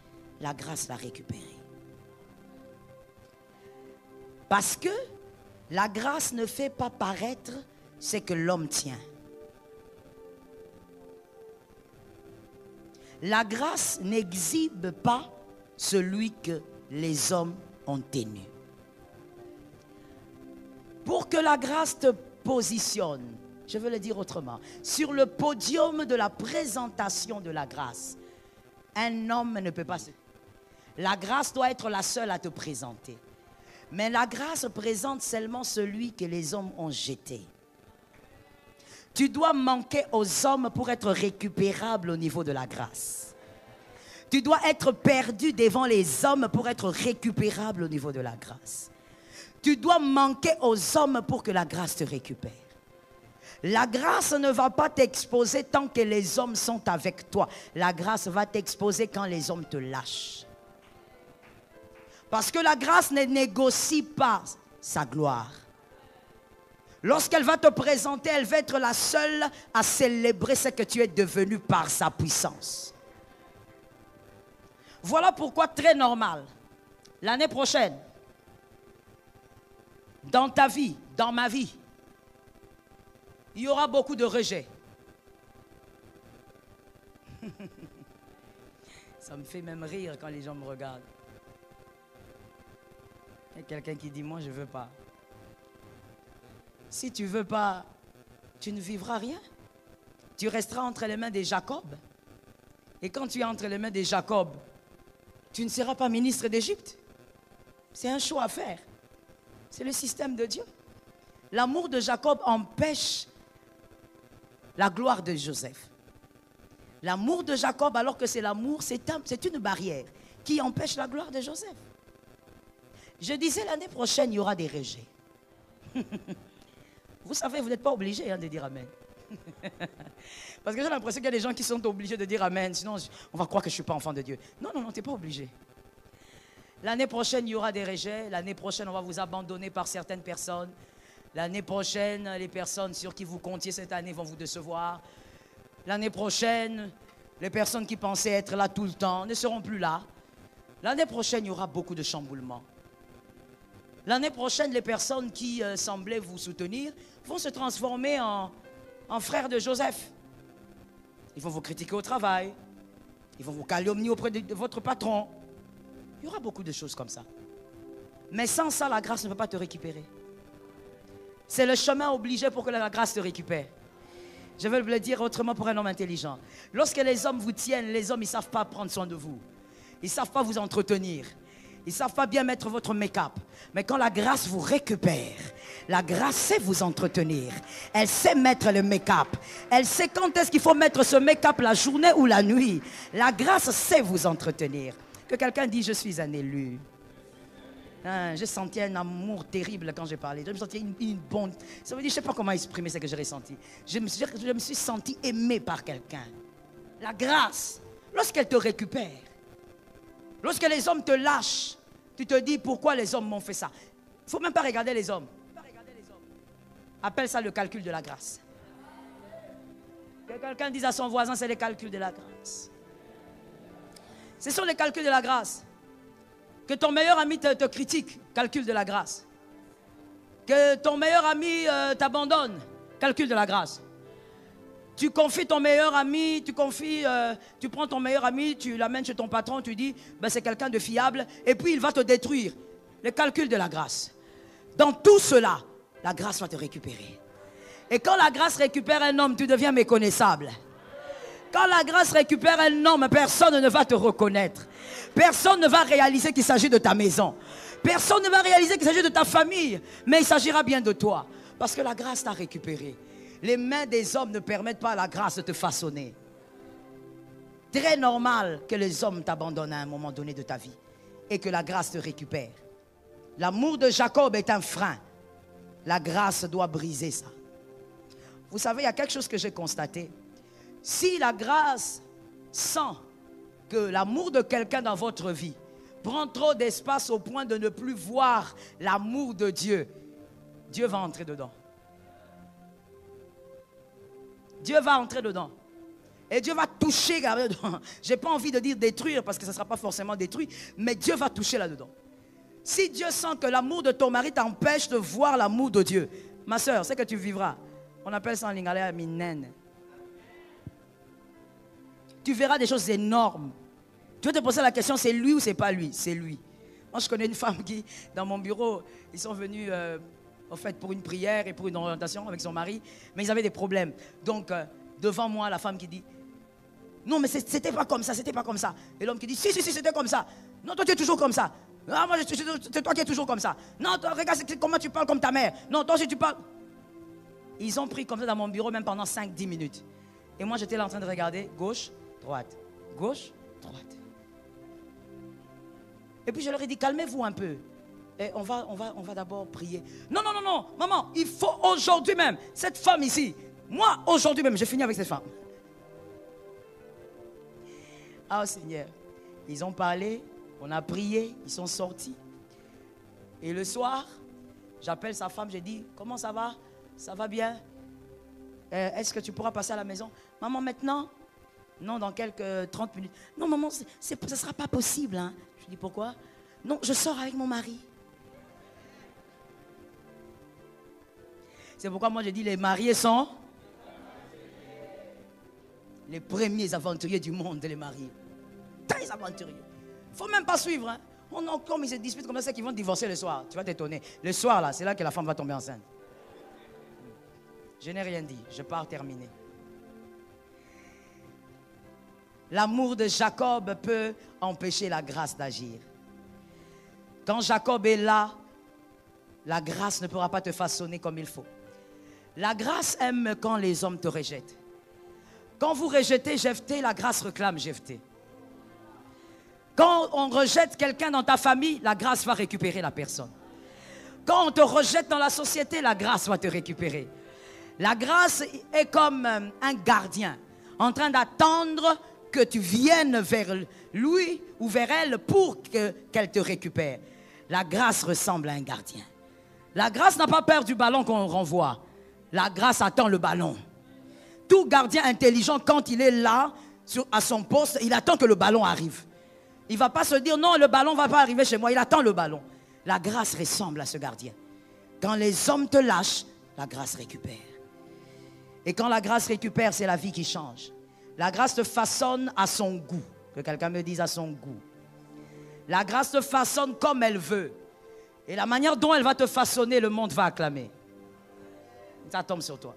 la grâce l'a récupéré. Parce que la grâce ne fait pas paraître ce que l'homme tient. La grâce n'exhibe pas celui que les hommes ont tenu. Pour que la grâce te positionne, je veux le dire autrement, sur le podium de la présentation de la grâce, un homme ne peut pas se... La grâce doit être la seule à te présenter. Mais la grâce présente seulement celui que les hommes ont jeté. Tu dois manquer aux hommes pour être récupérable au niveau de la grâce. Tu dois être perdu devant les hommes pour être récupérable au niveau de la grâce. Tu dois manquer aux hommes pour que la grâce te récupère. La grâce ne va pas t'exposer tant que les hommes sont avec toi. La grâce va t'exposer quand les hommes te lâchent. Parce que la grâce ne négocie pas sa gloire. Lorsqu'elle va te présenter, elle va être la seule à célébrer ce que tu es devenu par sa puissance. Voilà pourquoi, très normal, l'année prochaine, dans ta vie, dans ma vie, il y aura beaucoup de rejets. Ça me fait même rire quand les gens me regardent. Il y a quelqu'un qui dit, moi je ne veux pas. Si tu ne veux pas, tu ne vivras rien. Tu resteras entre les mains de Jacob. Et quand tu es entre les mains de Jacob, tu ne seras pas ministre d'Égypte. C'est un choix à faire. C'est le système de Dieu. L'amour de Jacob empêche la gloire de Joseph. L'amour de Jacob, alors que c'est l'amour, c'est une barrière qui empêche la gloire de Joseph. Je disais l'année prochaine, il y aura des rejets. Vous savez, vous n'êtes pas obligé de dire Amen. Parce que j'ai l'impression qu'il y a des gens qui sont obligés de dire Amen. Sinon, on va croire que je ne suis pas enfant de Dieu. Non, non, non, tu n'es pas obligé. L'année prochaine, il y aura des rejets. L'année prochaine, on va vous abandonner par certaines personnes. L'année prochaine, les personnes sur qui vous comptiez cette année vont vous décevoir. L'année prochaine, les personnes qui pensaient être là tout le temps ne seront plus là. L'année prochaine, il y aura beaucoup de chamboulements. L'année prochaine, les personnes qui semblaient vous soutenir vont se transformer en frères de Joseph. Ils vont vous critiquer au travail. Ils vont vous calomnier auprès de votre patron. Il y aura beaucoup de choses comme ça. Mais sans ça, la grâce ne peut pas te récupérer. C'est le chemin obligé pour que la grâce te récupère. Je vais le dire autrement pour un homme intelligent. Lorsque les hommes vous tiennent, les hommes, ils ne savent pas prendre soin de vous. Ils ne savent pas vous entretenir. Ils ne savent pas bien mettre votre make-up. Mais quand la grâce vous récupère, la grâce sait vous entretenir. Elle sait mettre le make-up. Elle sait quand est-ce qu'il faut mettre ce make-up, la journée ou la nuit. La grâce sait vous entretenir. Que quelqu'un dise, je suis un élu. J'ai senti un amour terrible quand j'ai parlé. Je me sentais une bonne... Ça veut dire, je ne sais pas comment exprimer ce que j'ai ressenti. Je me suis senti aimé par quelqu'un. La grâce, lorsqu'elle te récupère, lorsque les hommes te lâchent, tu te dis pourquoi les hommes m'ont fait ça. Il ne faut même pas regarder les hommes. Appelle ça le calcul de la grâce. Que quelqu'un dise à son voisin, c'est le calcul de la grâce. Ce sont les calculs de la grâce. Que ton meilleur ami te critique, calcul de la grâce. Que ton meilleur ami t'abandonne, calcul de la grâce. Tu confies ton meilleur ami, tu prends ton meilleur ami, tu l'amènes chez ton patron, tu dis, ben c'est quelqu'un de fiable, et puis il va te détruire. Le calcul de la grâce. Dans tout cela, la grâce va te récupérer. Et quand la grâce récupère un homme, tu deviens méconnaissable. Quand la grâce récupère un homme, personne ne va te reconnaître. Personne ne va réaliser qu'il s'agit de ta maison. Personne ne va réaliser qu'il s'agit de ta famille. Mais il s'agira bien de toi. Parce que la grâce t'a récupéré. Les mains des hommes ne permettent pas à la grâce de te façonner. Très normal que les hommes t'abandonnent à un moment donné de ta vie. Et que la grâce te récupère. L'amour de Jacob est un frein La grâce doit briser ça. Vous savez, il y a quelque chose que j'ai constaté. Si la grâce sent que l'amour de quelqu'un dans votre vie prend trop d'espace au point de ne plus voir l'amour de Dieu, Dieu va entrer dedans. Dieu va entrer dedans. Et Dieu va toucher. Je n'ai pas envie de dire détruire parce que ça ne sera pas forcément détruit, mais Dieu va toucher là-dedans. Si Dieu sent que l'amour de ton mari t'empêche de voir l'amour de Dieu, ma soeur, c'est que tu vivras. On appelle ça en lingala minen. Tu verras des choses énormes. Tu vas te poser la question, c'est lui ou c'est pas lui? C'est lui. Moi, je connais une femme qui, dans mon bureau, ils sont venus en fait, pour une prière et pour une orientation avec son mari, mais ils avaient des problèmes. Donc, devant moi, la femme qui dit, non, mais c'était pas comme ça, c'était pas comme ça. Et l'homme qui dit, si, c'était comme ça. Non, toi, tu es toujours comme ça. Ah, moi, c'est toi qui es toujours comme ça. Non, toi, regarde comment tu parles comme ta mère. Non, toi aussi, tu parles. Ils ont pris comme ça dans mon bureau, même pendant 5-10 minutes. Et moi, j'étais là en train de regarder, gauche, droite, gauche, droite. Et puis, je leur ai dit, calmez-vous un peu. Et on va d'abord prier. Non, maman, il faut aujourd'hui même, cette femme ici, moi, aujourd'hui même, j'ai fini avec cette femme. Ah, Seigneur, ils ont parlé, on a prié, ils sont sortis. Et le soir, j'appelle sa femme, j'ai dit, comment ça va? Ça va bien? Est-ce que tu pourras passer à la maison? Maman, maintenant? Non, dans quelques 30 minutes. Non, maman, ça ne sera pas possible. Hein. Je dis, pourquoi? Non, je sors avec mon mari. C'est pourquoi moi, j'ai dit, les mariés sont les premiers aventuriers du monde, les mariés. Très aventuriers. Il ne faut même pas suivre. Hein. Comme ils se disputent comme ça, c'est qu'ils vont divorcer le soir. Tu vas t'étonner. Le soir, là, c'est là que la femme va tomber enceinte. Je n'ai rien dit. Je pars terminer. L'amour de Jacob peut empêcher la grâce d'agir. Quand Jacob est là, la grâce ne pourra pas te façonner comme il faut. La grâce aime quand les hommes te rejettent. Quand vous rejetez Jephthé, la grâce réclame Jephthé. Quand on rejette quelqu'un dans ta famille, la grâce va récupérer la personne. Quand on te rejette dans la société, la grâce va te récupérer. La grâce est comme un gardien en train d'attendre que tu viennes vers lui ou vers elle pour qu'elle te récupère. La grâce ressemble à un gardien. La grâce n'a pas peur du ballon qu'on renvoie. La grâce attend le ballon. Tout gardien intelligent, quand il est là, à son poste, il attend que le ballon arrive. Il ne va pas se dire, non, le ballon ne va pas arriver chez moi. Il attend le ballon. La grâce ressemble à ce gardien. Quand les hommes te lâchent, la grâce récupère. Et quand la grâce récupère, c'est la vie qui change. La grâce te façonne à son goût. Que quelqu'un me dise à son goût. La grâce te façonne comme elle veut. Et la manière dont elle va te façonner, le monde va acclamer. Ça tombe sur toi.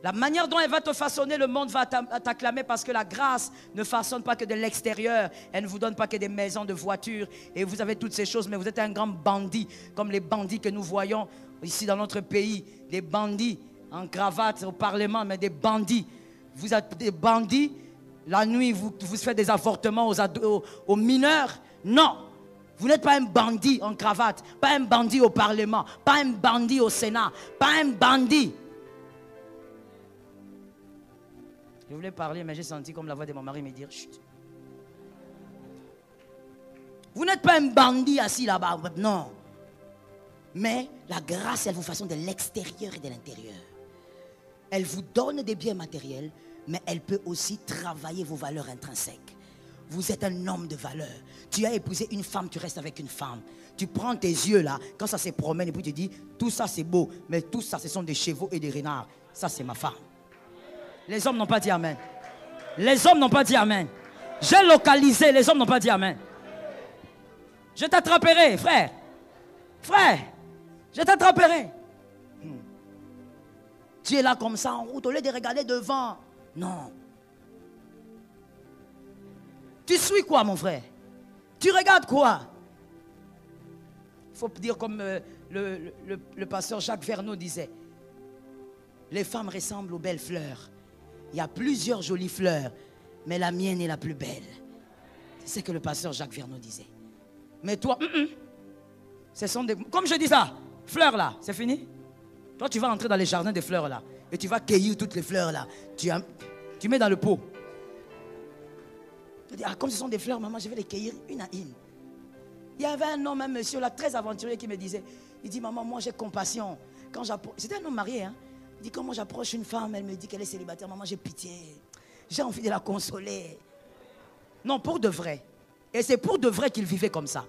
La manière dont elle va te façonner, le monde va t'acclamer parce que la grâce ne façonne pas que de l'extérieur. Elle ne vous donne pas que des maisons, de voitures. Et vous avez toutes ces choses, mais vous êtes un grand bandit, comme les bandits que nous voyons ici dans notre pays. Des bandits en cravate au Parlement, mais des bandits. Vous êtes des bandits. La nuit, vous faites des avortements aux mineurs. Non, vous n'êtes pas un bandit en cravate, pas un bandit au Parlement, pas un bandit au Sénat, pas un bandit. Je voulais parler, mais j'ai senti comme la voix de mon mari me dire, chut. Vous n'êtes pas un bandit assis là-bas, non. Mais la grâce, elle vous façonne de l'extérieur et de l'intérieur. Elle vous donne des biens matériels, mais elle peut aussi travailler vos valeurs intrinsèques. Vous êtes un homme de valeur. Tu as épousé une femme, tu restes avec une femme. Tu prends tes yeux là, quand ça se promène, et puis tu dis, tout ça c'est beau, mais tout ça ce sont des chevaux et des renards. Ça c'est ma femme. Les hommes n'ont pas dit amen. Les hommes n'ont pas dit amen. J'ai localisé, les hommes n'ont pas dit amen. Je t'attraperai, frère. Frère, je t'attraperai. Tu es là comme ça en route, au lieu de regarder devant. Non. Tu suis quoi, mon frère? Tu regardes quoi? Il faut dire comme le pasteur Jacques Verneau disait. Les femmes ressemblent aux belles fleurs. Il y a plusieurs jolies fleurs, mais la mienne est la plus belle. C'est ce que le pasteur Jacques Verneau disait. Mais toi, ce sont des... Comme je dis ça, fleurs là, c'est fini? Toi, tu vas entrer dans les jardins des fleurs là. Et tu vas cueillir toutes les fleurs là. Tu mets dans le pot. Tu dis, ah, comme ce sont des fleurs, maman, je vais les cueillir une à une. Il y avait un homme, un monsieur là, très aventurier qui me disait, il dit, maman, moi j'ai compassion. C'était un homme marié, hein. Il dit, quand moi j'approche une femme, elle me dit qu'elle est célibataire, maman, j'ai pitié. J'ai envie de la consoler. Non, pour de vrai. Et c'est pour de vrai qu'il vivait comme ça.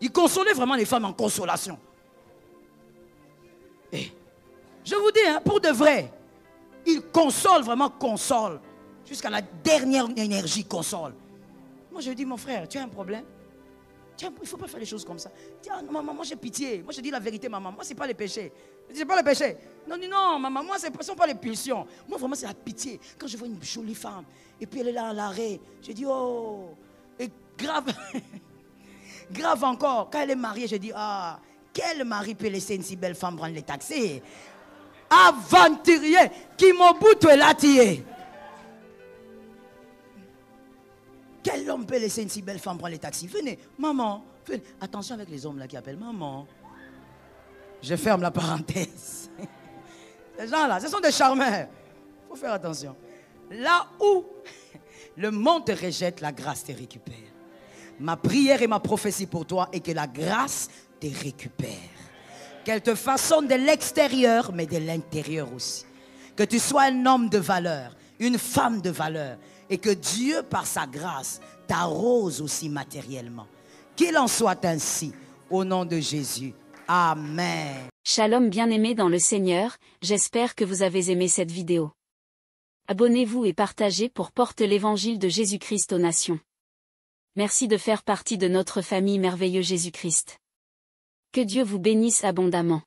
Il consolait vraiment les femmes en consolation. Et je vous dis, hein, pour de vrai, il console, vraiment console. Jusqu'à la dernière énergie, console. Moi, je dis, mon frère, tu as un problème? Il ne faut pas faire les choses comme ça. Dis, ah, non, maman, moi j'ai pitié. Moi, je dis la vérité, maman. Moi, ce n'est pas les péchés. Je dis, c'est pas les péchés. Non, non, maman, moi, ce ne sont pas les pulsions. Moi, vraiment, c'est la pitié. Quand je vois une jolie femme, et puis elle est là à l'arrêt, je dis, oh. Et grave, grave encore, quand elle est mariée, je dis, ah, quel mari peut laisser une si belle femme prendre les taxis? Aventurier, qui Mobutu est là, tié. Quel homme peut laisser une si belle femme prendre les taxis? Venez, maman, venez. Attention avec les hommes là qui appellent maman. Je ferme la parenthèse. Ces gens-là, ce sont des charmeurs. Il faut faire attention. Là où le monde te rejette, la grâce te récupère. Ma prière et ma prophétie pour toi est que la grâce te récupère. Qu'elle te façonne de l'extérieur, mais de l'intérieur aussi. Que tu sois un homme de valeur, une femme de valeur. Et que Dieu, par sa grâce, t'arrose aussi matériellement. Qu'il en soit ainsi, au nom de Jésus. Amen. Shalom bien-aimés dans le Seigneur, j'espère que vous avez aimé cette vidéo. Abonnez-vous et partagez pour porter l'évangile de Jésus-Christ aux nations. Merci de faire partie de notre famille merveilleuse Jésus-Christ. Que Dieu vous bénisse abondamment.